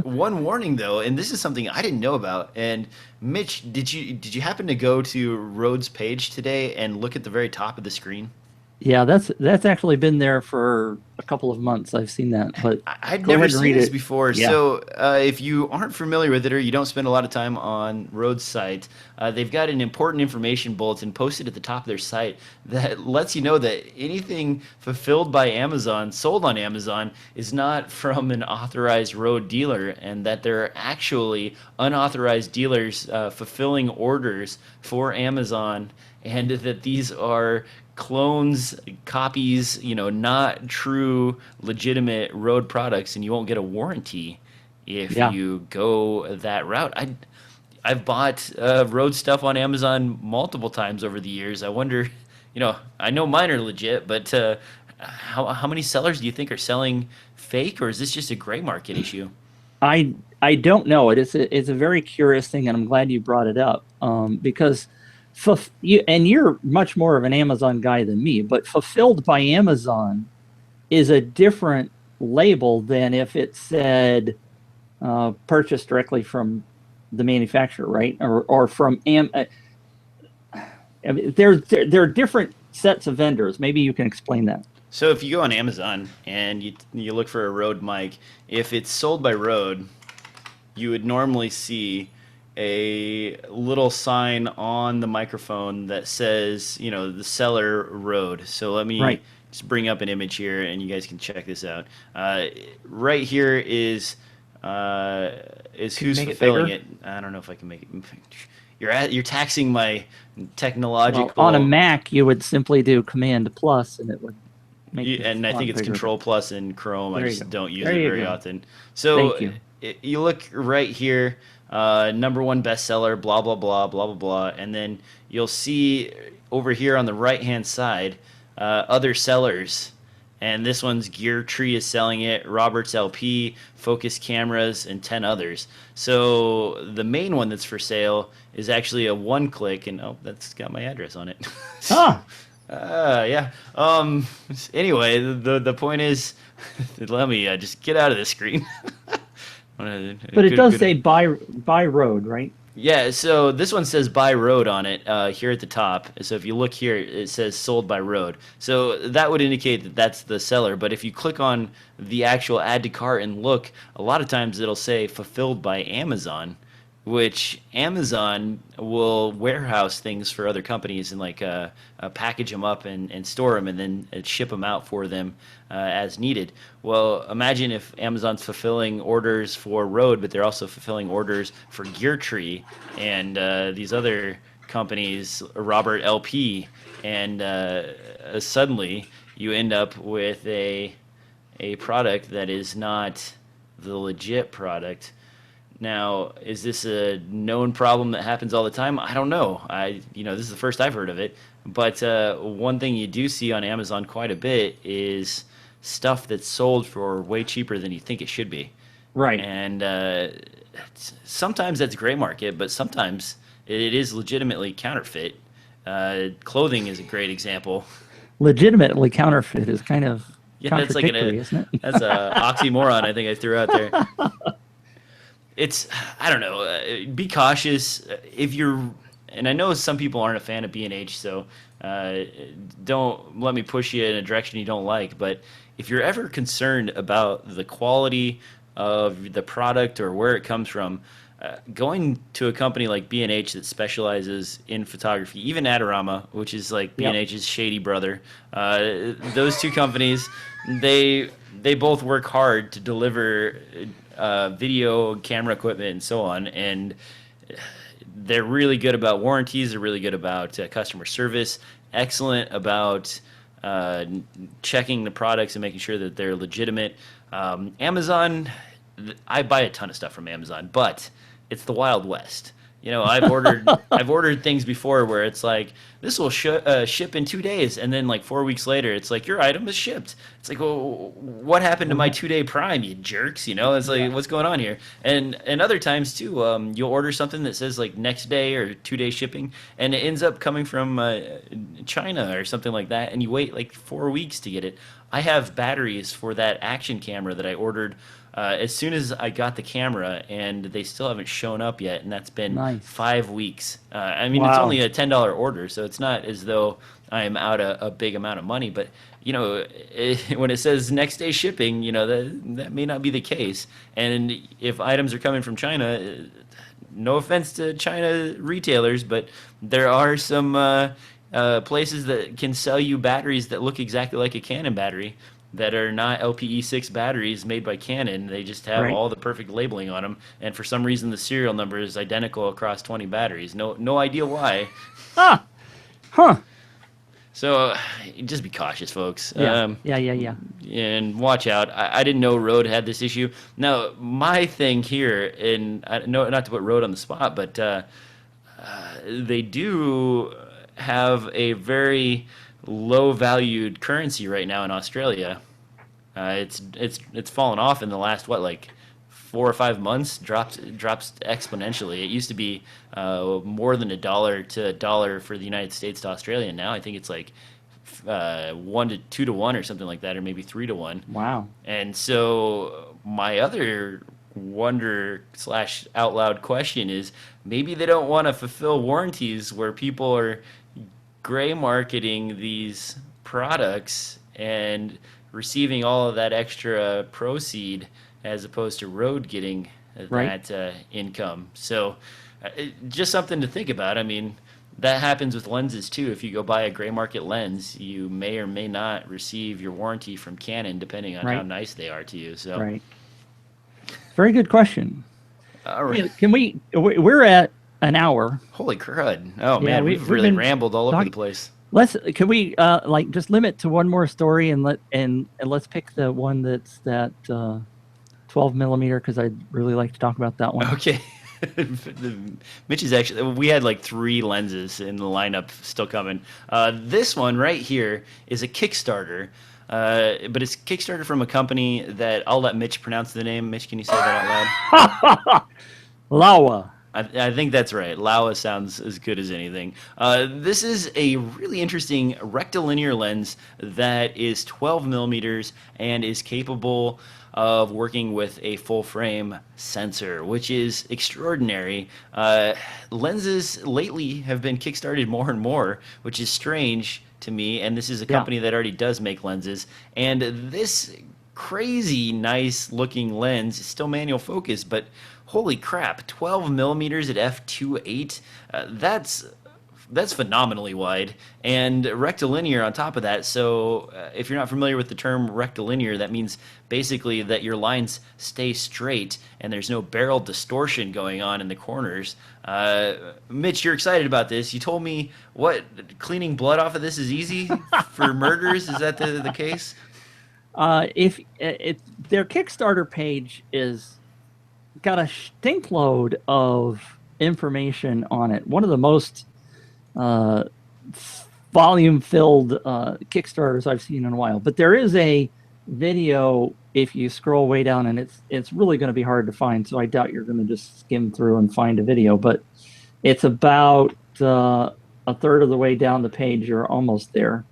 one warning though, and this is something I didn't know about. And Mitch, did you happen to go to Rode's page today and look at the very top of the screen? Yeah, that's actually been there for a couple of months. I've seen that, but I'd never seen this before. Yeah. So if you aren't familiar with it or you don't spend a lot of time on Rode's site, they've got an important information bulletin posted at the top of their site that lets you know that anything fulfilled by Amazon, sold on Amazon, is not from an authorized Rode dealer, and that there are actually unauthorized dealers fulfilling orders for Amazon, and that these are clones, copies, not true, legitimate Rode products, and you won't get a warranty if you go that route. I've bought Rode stuff on Amazon multiple times over the years. I wonder, I know mine are legit, but how many sellers do you think are selling fake, or is this just a gray market issue? I don't know. It's a very curious thing, and I'm glad you brought it up, because and you're much more of an Amazon guy than me, but fulfilled by Amazon is a different label than if it said purchased directly from the manufacturer, right? Or from there are different sets of vendors. Maybe you can explain that. So if you go on Amazon and you look for a Rode mic, if it's sold by Rode, you would normally see a little sign on the microphone that says, the seller RØDE. So let me Right. just bring up an image here, and you guys can check this out. Right here is Can you who's make it fulfilling bigger? it. I don't know if I can make it. You're taxing my Well, on a technological. Mac, you would simply do Command plus, and it would make the And I think font it's bigger. Control Plus in Chrome. I There you just go. don't use There it you very go. often. So Thank you. you look right here, number one bestseller, blah blah blah blah blah blah, and then you'll see over here on the right hand side other sellers. And this one's Gear Tree is selling it, Roberts LP, Focus Cameras, and 10 others. So the main one that's for sale is actually a one-click, and oh, that's got my address on it. Ah, Yeah. Anyway, the point is, let me just get out of this screen. but it does say Good. buy road, right? Yeah. So this one says by road on it here at the top. So if you look here, it says sold by road. So that would indicate that that's the seller. But if you click on the actual add to cart and look, a lot of times it'll say fulfilled by Amazon, which Amazon will warehouse things for other companies and package them up and store them and then ship them out for them as needed. Well, imagine if Amazon's fulfilling orders for RØDE, but they're also fulfilling orders for Geartree and these other companies, Robert LP, and suddenly you end up with a product that is not the legit product. Now, is this a known problem that happens all the time? I don't know. This is the first I've heard of it. But one thing you do see on Amazon quite a bit is stuff that's sold for way cheaper than you think it should be. Right. And sometimes that's gray market, but sometimes it is legitimately counterfeit. Clothing is a great example. Legitimately counterfeit is kind of Yeah, contradictory, isn't it? that's a oxymoron I think I threw out there. It's I don't know. Be cautious if you're. And I know some people aren't a fan of B&H, so don't let me push you in a direction you don't like. But if you're ever concerned about the quality of the product or where it comes from, going to a company like B&H that specializes in photography, even Adorama, which is like Yep. B&H's shady brother, those two companies, they both work hard to deliver video, camera equipment, and so on. And they're really good about warranties. They're really good about customer service. Excellent about checking the products and making sure that they're legitimate. Amazon, I buy a ton of stuff from Amazon, but it's the Wild West. I've ordered things before where it's like this will ship in 2 days, and then like 4 weeks later, it's like your item is shipped. It's like, well, what happened to my 2 day Prime, you jerks? It's like Yeah. what's going on here? And other times too, you'll order something that says like next day or 2 day shipping, and it ends up coming from China or something like that, and you wait like 4 weeks to get it. I have batteries for that action camera that I ordered as soon as I got the camera, and they still haven't shown up yet, and that's been Nice. 5 weeks. I mean, it's Wow. only a $10 order, so it's not as though I am out a big amount of money. But when it says next day shipping, that may not be the case. And if items are coming from China, no offense to China retailers, but there are some places that can sell you batteries that look exactly like a Canon battery that are not LPE6 batteries made by Canon. They just have Right. all the perfect labeling on them, and for some reason the serial number is identical across 20 batteries. No idea why. Ah. Huh. So just be cautious, folks. Yeah. Yeah. And watch out. I didn't know RØDE had this issue. Now, my thing here, and I know not to put RØDE on the spot, but they do have a very low valued currency right now in Australia. It's fallen off in the last like 4 or 5 months. Drops exponentially. It used to be more than $1 for the United States to Australia. Now I think it's like 1 to 2 to 1 or something like that, or maybe 3 to 1. Wow. And so my other wonder / out loud question is maybe they don't want to fulfill warranties where people are gray marketing these products and receiving all of that extra proceed as opposed to RØDE getting Right. that income. So Just something to think about. I mean, that happens with lenses too. If you go buy a gray market lens, you may or may not receive your warranty from Canon, depending on how Right. nice they are to you. So, Right. Very good question. all right. Can we? We're at an hour. Holy crud! Oh Yeah, man, we've we've really been rambled all over the talking. place. Can we like just limit to one more story and let's pick the one that's that 12 millimeter because I'd really like to talk about that one. Okay. Mitch is actually, we had like 3 lenses in the lineup still coming. This one right here is a Kickstarter, but it's Kickstarter from a company that I'll let Mitch pronounce the name. Mitch, can you say that out loud? Laowa. I think that's right. Laowa sounds as good as anything. This is a really interesting rectilinear lens that is 12 millimeters and is capable of working with a full frame sensor, which is extraordinary. Lenses lately have been kickstarted more and more, which is strange to me. And this is a company that already does make lenses. And this crazy nice looking lens is still manual focus, but holy crap, 12 millimeters at f2.8. That's phenomenally wide and rectilinear on top of that. So if you're not familiar with the term rectilinear, that means basically that your lines stay straight and there's no barrel distortion going on in the corners. Mitch, you're excited about this. You told me what, cleaning blood off of this is easy for murderers. Is that the case? If their Kickstarter page is got a stink load of information on it. One of the most volume-filled Kickstarters I've seen in a while. But there is a video if you scroll way down, and it's really going to be hard to find. So I doubt you're going to just skim through and find a video. But it's about a third of the way down the page. You're almost there.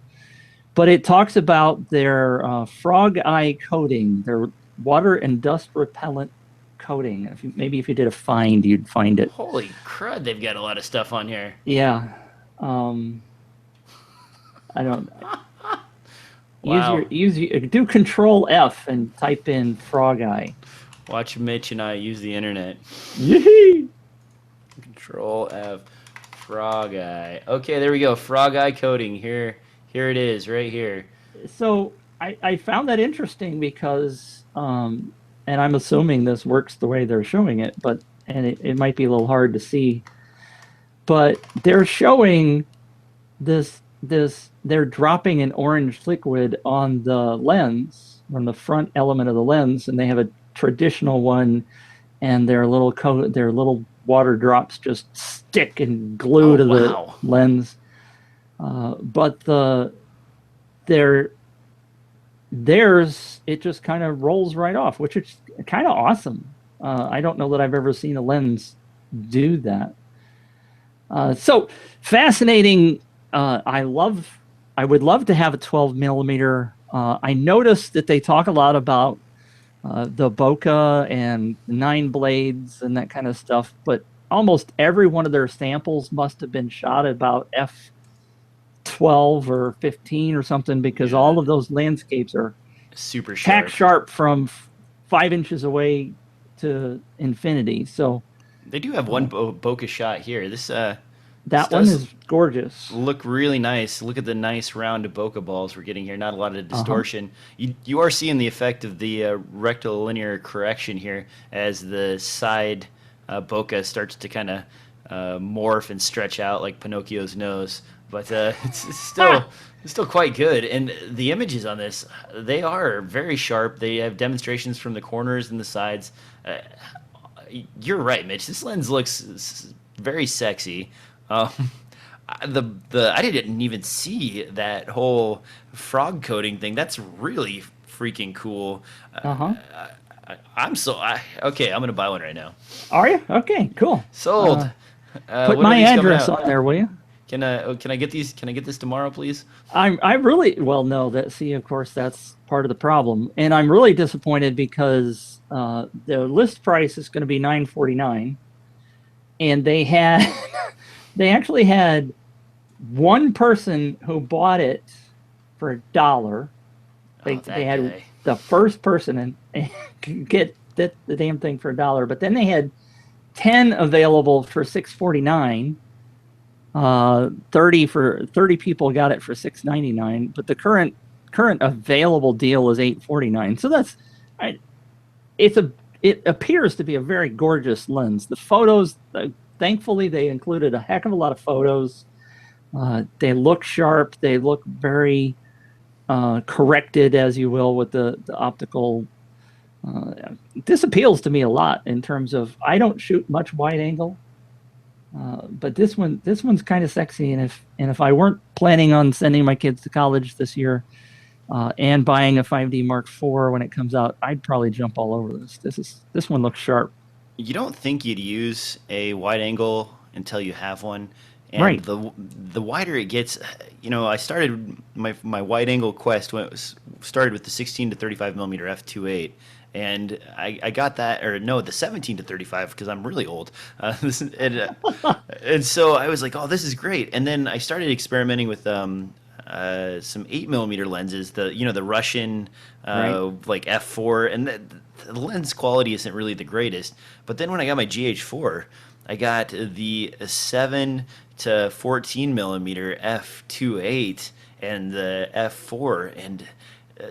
But it talks about their frog eye coating, their water and dust repellent coating. Maybe if you did a find, you'd find it. Holy crud, they've got a lot of stuff on here. Yeah. I don't. Wow. Do Control F and type in frog eye. Watch Mitch and I use the internet. Yee! Control F, frog eye. Okay, there we go. Frog eye coating. Here it is, right here. So I found that interesting because, and I'm assuming this works the way they're showing it, and it might be a little hard to see, but they're showing they're dropping an orange liquid on the lens, on the front element of the lens, and they have a traditional one, and their little water drops just stick and glue to the lens. But theirs, it just kind of rolls right off, which is kind of awesome. I don't know that I've ever seen a lens do that. So fascinating. I would love to have a 12 millimeter. I noticed that they talk a lot about the bokeh and 9 blades and that kind of stuff, but almost every one of their samples must have been shot about f12 or 15 or something, because all of those landscapes are super sharp, tack sharp from 5 inches away to infinity. So they do have one bokeh shot here. That one is gorgeous. Look really nice. Look at the nice round bokeh balls we're getting here. Not a lot of distortion. You are seeing the effect of the rectilinear correction here as the side bokeh starts to kind of morph and stretch out like Pinocchio's nose. But it's still quite good. And the images on this, they are very sharp. They have demonstrations from the corners and the sides. You're right, Mitch. This lens looks very sexy. I didn't even see that whole frog coating thing. That's really freaking cool. Okay, I'm gonna buy one right now. Are you? Okay, cool. Sold. Put my address on there, will you? Can I get these? Can I get this tomorrow, please? I really no. Of course, that's part of the problem, and I'm really disappointed because the list price is going to be $949, and they actually had one person who bought it for $1. They had the first person and get the damn thing for $1, but then they had 10 available for $649. 30 people got it for $699, but the current available deal is $849. So that's it appears to be a very gorgeous lens. The photos, thankfully, they included a heck of a lot of photos. They look sharp. They look very corrected, as you will, with the optical. This appeals to me a lot in terms of, I don't shoot much wide angle, but this one's kind of sexy. And if I weren't planning on sending my kids to college this year and buying a 5D Mark IV when it comes out, I'd probably jump all over this. This one looks sharp. You don't think you'd use a wide angle until you have one. And right. The wider it gets, I started my wide angle quest started with the 16 to 35 millimeter f2.8, and I got that, the 17 to 35 because I'm really old, and so I was like, oh, this is great. And then I started experimenting with some 8 millimeter lenses, the Russian like f4, and the lens quality isn't really the greatest. But then when I got my GH4, I got the 7 to 14 millimeter f2.8 and the f4, and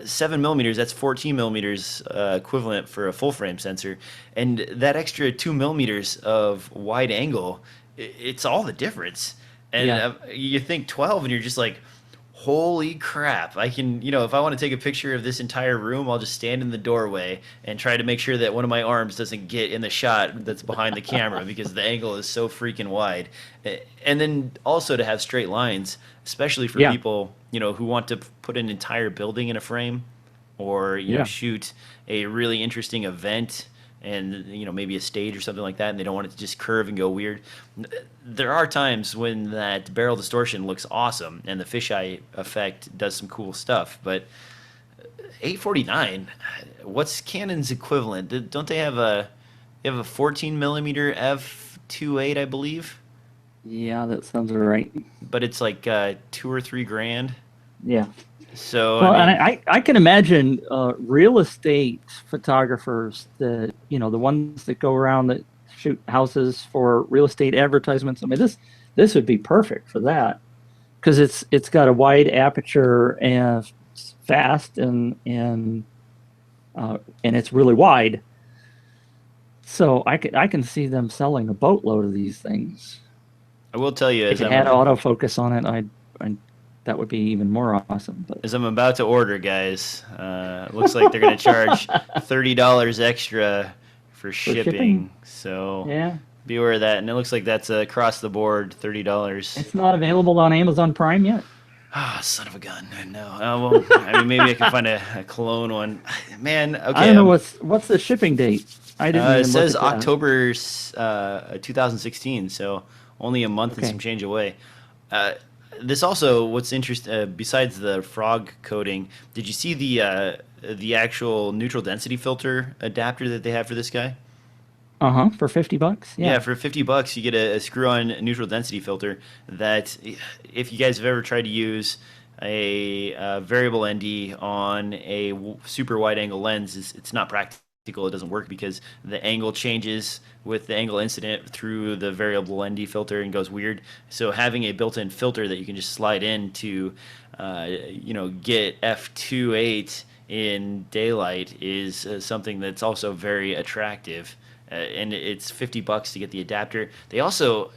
7 millimeters, that's 14 millimeters equivalent for a full frame sensor, and that extra 2 millimeters of wide angle, it's all the difference. And you think 12 and you're just like, holy crap, I can, if I want to take a picture of this entire room, I'll just stand in the doorway and try to make sure that one of my arms doesn't get in the shot that's behind the camera because the angle is so freaking wide. And then also to have straight lines, especially for people, who want to put an entire building in a frame, or, shoot a really interesting event and maybe a stage or something like that, and they don't want it to just curve and go weird. There are times when that barrel distortion looks awesome and the fisheye effect does some cool stuff, but $849, what's Canon's equivalent? Don't they have a 14 millimeter f2.8, I believe? Yeah, that sounds right. But it's like $2,000 or $3,000. Yeah. So well, and I can imagine real estate photographers that the ones that go around that shoot houses for real estate advertisements. I mean, this would be perfect for that because it's got a wide aperture and fast and it's really wide. So I can see them selling a boatload of these things. I will tell you, if it had autofocus on it, I'd that would be even more awesome. But as I'm about to order, guys, looks like they're going to charge $30 extra for shipping. So be aware of that. And it looks like that's across the board, $30. It's not available on Amazon Prime yet. Ah, son of a gun! No. Well, I mean, maybe I can find a clone one. Man, okay. I don't know what's the shipping date. I didn't. It says October 2016, so only a month and some change away. This also, what's interesting, besides the frog coating, did you see the actual neutral density filter adapter that they have for this guy? For $50. Yeah, for $50 you get a screw-on neutral density filter that, if you guys have ever tried to use a variable ND on a super wide angle lens, it's not practical. It doesn't work because the angle changes with the angle incident through the variable ND filter and goes weird. So having a built-in filter that you can just slide in to, get f2.8 in daylight is something that's also very attractive. And it's $50 to get the adapter. They also,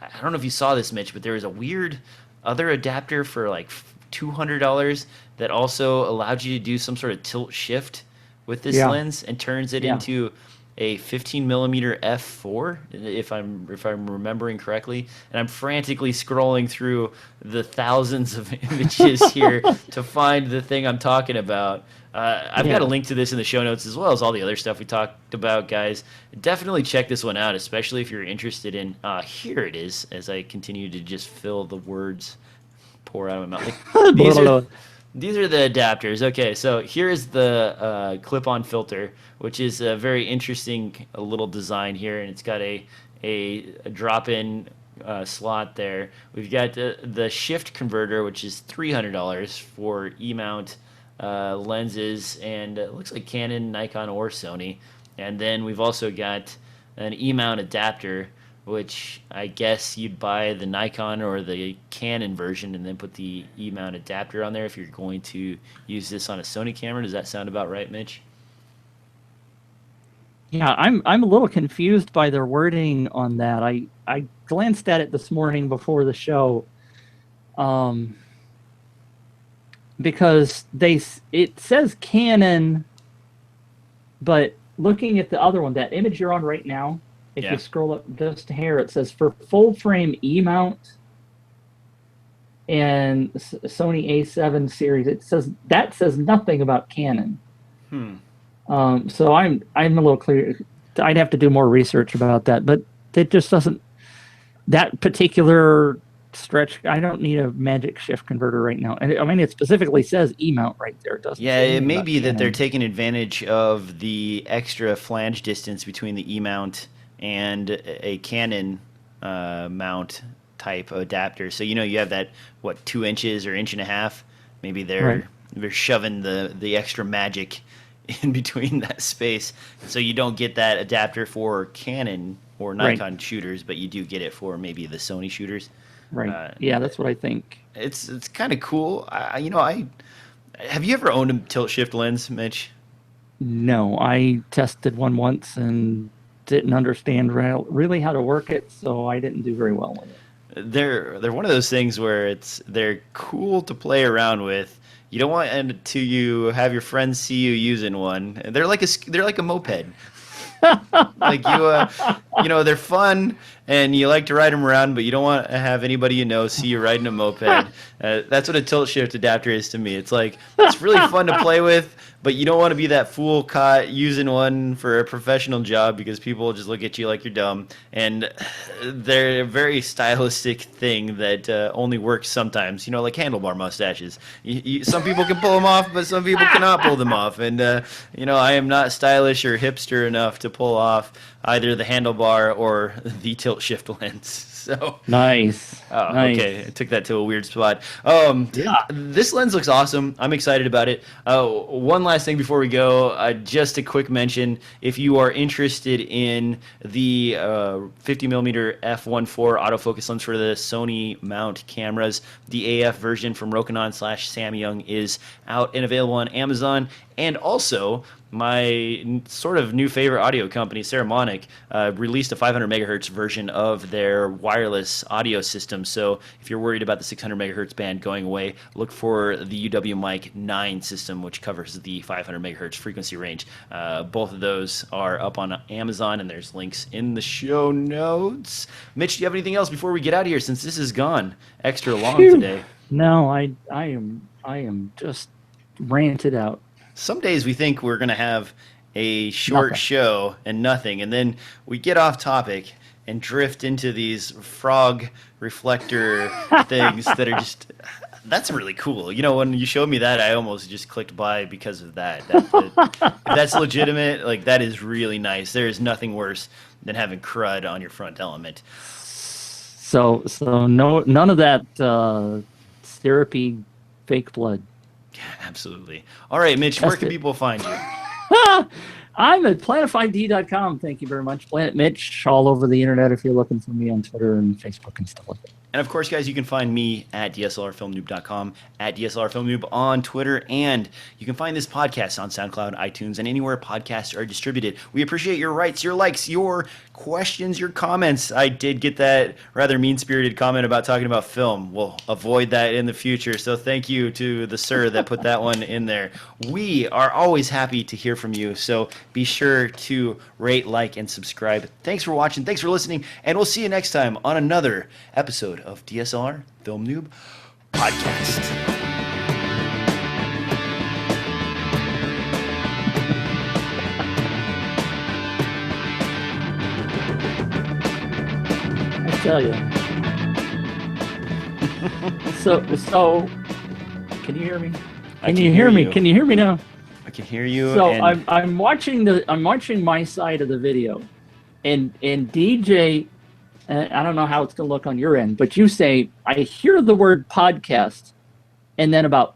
I don't know if you saw this, Mitch, but there was a weird other adapter for like $200 that also allowed you to do some sort of tilt shift with this lens and turns it into a 15 millimeter f4, if I'm remembering correctly. And I'm frantically scrolling through the thousands of images here to find the thing I'm talking about. I've got a link to this in the show notes, as well as all the other stuff we talked about, guys. Definitely check this one out, especially if you're interested in. Here it is, as I continue to just fill the words pour out of my mouth. These are the adapters. Okay, so here is the clip-on filter, which is a very interesting little design here, and it's got a drop-in slot there. We've got the shift converter, which is $300 for E-mount lenses, and it looks like Canon, Nikon, or Sony. And then we've also got an E-mount adapter, which I guess you'd buy the Nikon or the Canon version and then put the E-mount adapter on there if you're going to use this on a Sony camera. Does that sound about right, Mitch? Yeah, I'm a little confused by their wording on that. I glanced at it this morning before the show, because it says Canon, but looking at the other one, that image you're on right now, if you scroll up just here, it says for full frame E-mount and Sony A7 series. It says nothing about Canon. So I'm a little clear. I'd have to do more research about that, but it just doesn't. That particular stretch, I don't need a magic shift converter right now. And I mean, it specifically says E-mount right there. It doesn't. Yeah, it may be that they're taking advantage of the extra flange distance between the E-mount and a Canon mount type adapter. So you have that 2 inches or 1.5 inches. Maybe they're shoving the extra magic in between that space, so you don't get that adapter for Canon or Nikon shooters, but you do get it for maybe the Sony shooters. Right. Yeah, that's what I think. It's kind of cool. Have you ever owned a tilt shift lens, Mitch? No, I tested one once and didn't understand really how to work it, so I didn't do very well with it. They're one of those things where they're cool to play around with. You don't want to have your friends see you using one. They're like a moped. Like they're fun and you like to ride them around, but you don't want to have anybody see you riding a moped. That's what a tilt shift adapter is to me. It's really fun to play with, but you don't want to be that fool caught using one for a professional job because people just look at you like you're dumb. And they're a very stylistic thing that only works sometimes, like handlebar mustaches. Some people can pull them off, but some people cannot pull them off. And, I am not stylish or hipster enough to pull off either the handlebar or the tilt shift lens. So nice. Oh, nice. Okay. I took that to a weird spot. Yeah. This lens looks awesome. I'm excited about it. One last thing before we go, just a quick mention. If you are interested in the 50mm f1.4 autofocus lens for the Sony mount cameras, the AF version from Rokinon/Samyang is out and available on Amazon. And also, my sort of new favorite audio company, Saramonic, released a 500 megahertz version of their wireless audio system. So if you're worried about the 600 megahertz band going away, look for the UW Mic 9 system, which covers the 500 megahertz frequency range. Both of those are up on Amazon, and there's links in the show notes. Mitch, do you have anything else before we get out of here, since this has gone extra long today? No, I am just ranted out. Some days we think we're going to have a short show and nothing, and then we get off topic and drift into these frog reflector things that are just... That's really cool. When you showed me that, I almost just clicked buy because of that. If that's legitimate, that is really nice. There is nothing worse than having crud on your front element. So no, none of that syrupy fake blood. Yeah, absolutely. All right, Mitch, where can people find you? I'm at planet5d.com. Thank you very much. Planet Mitch, all over the internet if you're looking for me on Twitter and Facebook and stuff like that. And of course, guys, you can find me at DSRFilmNoob.com, at DSRFilmNoob on Twitter, and you can find this podcast on SoundCloud, iTunes, and anywhere podcasts are distributed. We appreciate your writes, your likes, your questions, your comments. I did get that rather mean-spirited comment about talking about film. We'll avoid that in the future, so thank you to the sir that put that one in there. We are always happy to hear from you, so be sure to rate, like, and subscribe. Thanks for watching, thanks for listening, and we'll see you next time on another episode of DSLR Film Noob Podcast. I tell you. So, can you hear me? Can you hear me? Can you hear me now? I can hear you. So I'm watching my side of the video, and DJ. I don't know how it's going to look on your end, but you say, I hear the word podcast, and then about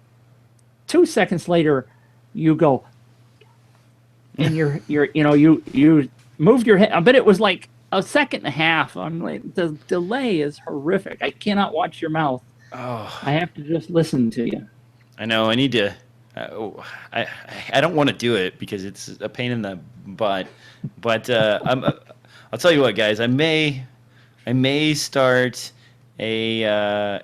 2 seconds later, you go, and you moved your head. I bet it was like a second and a half. I'm like, the delay is horrific. I cannot watch your mouth. Oh, I have to just listen to you. I know. I need to. I don't want to do it because it's a pain in the butt. But I'll tell you what, guys. I may start a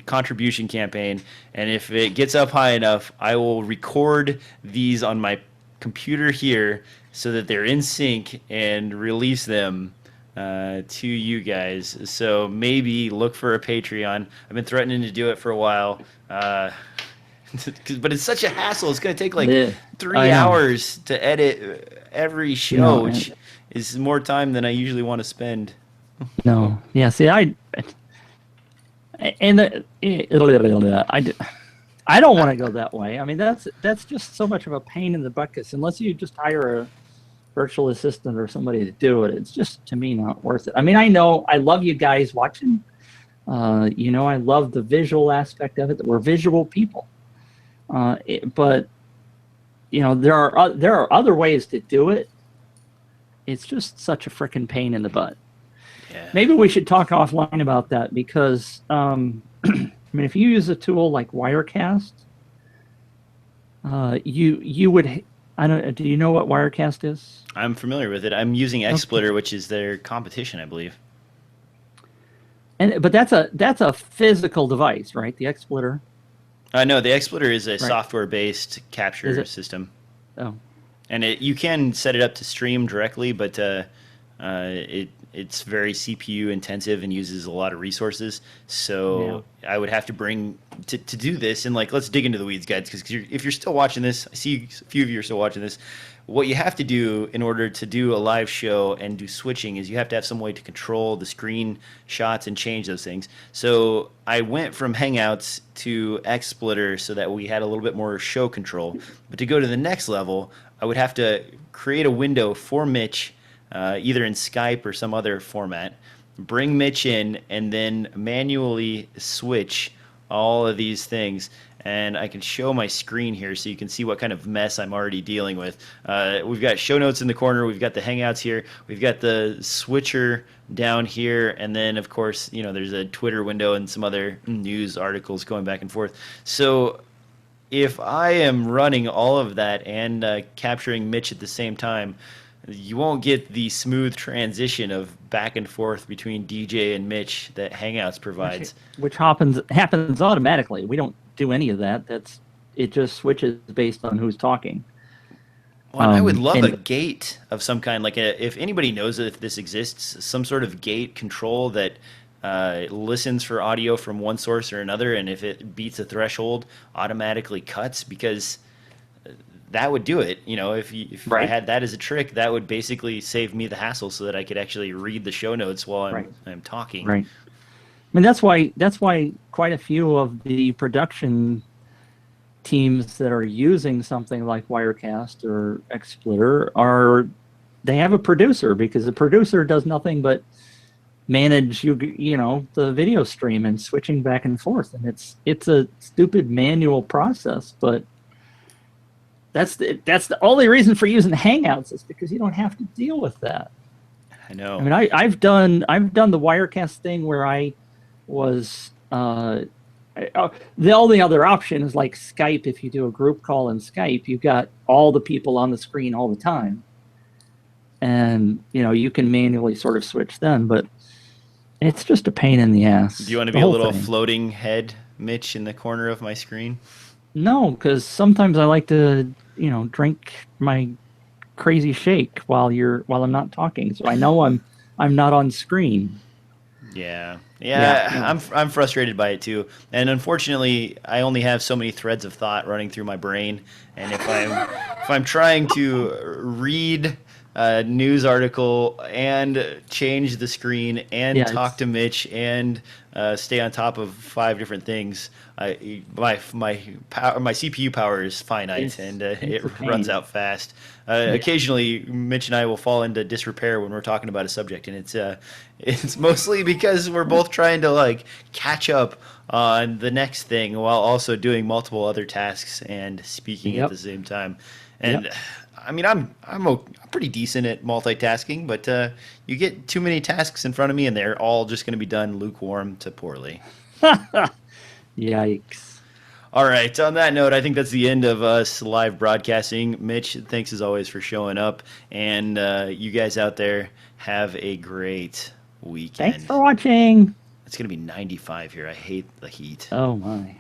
contribution campaign, and if it gets up high enough, I will record these on my computer here so that they're in sync and release them to you guys. So maybe look for a Patreon. I've been threatening to do it for a while. But it's such a hassle. It's going to take like 3 hours to edit every show, which is more time than I usually want to spend. No. Yeah, see, I don't want to go that way. I mean, that's just so much of a pain in the buckets. Unless you just hire a virtual assistant or somebody to do it, it's just, to me, not worth it. I mean, I know I love you guys watching. You know, I love the visual aspect of it. We're visual people. But you know, there are other ways to do it. It's just such a freaking pain in the butt. Yeah. Maybe we should talk offline about that because I mean, if you use a tool like Wirecast, you would. I don't. Do you know what Wirecast is? I'm familiar with it. I'm using XSplitter, which is their competition, I believe. But that's a physical device, right? The XSplitter. No, the XSplitter is a software-based capture system. Oh. And you can set it up to stream directly, but it's very CPU intensive and uses a lot of resources. So I would have to bring to do this, and like, let's dig into the weeds, guys, because if you're still watching this, I see a few of you are still watching this. What you have to do in order to do a live show and do switching is you have to have some way to control the screen shots and change those things. So I went from Hangouts to XSplitter so that we had a little bit more show control. But to go to the next level, I would have to create a window for Mitch, either in Skype or some other format, bring Mitch in, and then manually switch all of these things. And I can show my screen here so you can see what kind of mess I'm already dealing with. We've got show notes in the corner. We've got the Hangouts here. We've got the switcher down here. And then, of course, you know, there's a Twitter window and some other news articles going back and forth. So if I am running all of that and capturing Mitch at the same time, you won't get the smooth transition of back and forth between DJ and Mitch that Hangouts provides. Which happens automatically. We don't do any of that. It just switches based on who's talking. Well, I would love a gate of some kind, like if anybody knows if this exists, some sort of gate control that listens for audio from one source or another, and if it beats a threshold, automatically cuts, because that would do it. You know, if I had that as a trick, that would basically save me the hassle, so that I could actually read the show notes while I'm talking. Right. I mean, that's why quite a few of the production teams that are using something like Wirecast or XSplitter they have a producer, because the producer does nothing but manage you know, the video stream and switching back and forth, and it's a stupid manual process, but that's the only reason for using Hangouts, is because you don't have to deal with that. I know. I mean, I've done the Wirecast thing where I was the only other option is like Skype. If you do a group call in Skype, you've got all the people on the screen all the time, and you know, you can manually sort of switch then, but it's just a pain in the ass. Do you want to be a little floating head Mitch in the corner of my screen? No, because sometimes I like to, you know, drink my crazy shake while I'm not talking, so I know I'm not on screen. Yeah. I'm frustrated by it too, and unfortunately, I only have so many threads of thought running through my brain, and if I'm trying to read a news article and change the screen and talk to Mitch and stay on top of 5 different things, my CPU power is finite, and it runs out fast. Occasionally, Mitch and I will fall into disrepair when we're talking about a subject, and it's mostly because we're both trying to like catch up on the next thing while also doing multiple other tasks and speaking at the same time. And I mean, I'm pretty decent at multitasking, but you get too many tasks in front of me, and they're all just going to be done lukewarm to poorly. Yikes. All right. On that note, I think that's the end of us live broadcasting. Mitch, thanks as always for showing up, and you guys out there have a great weekend. Thanks for watching. It's going to be 95 here. I hate the heat. Oh my.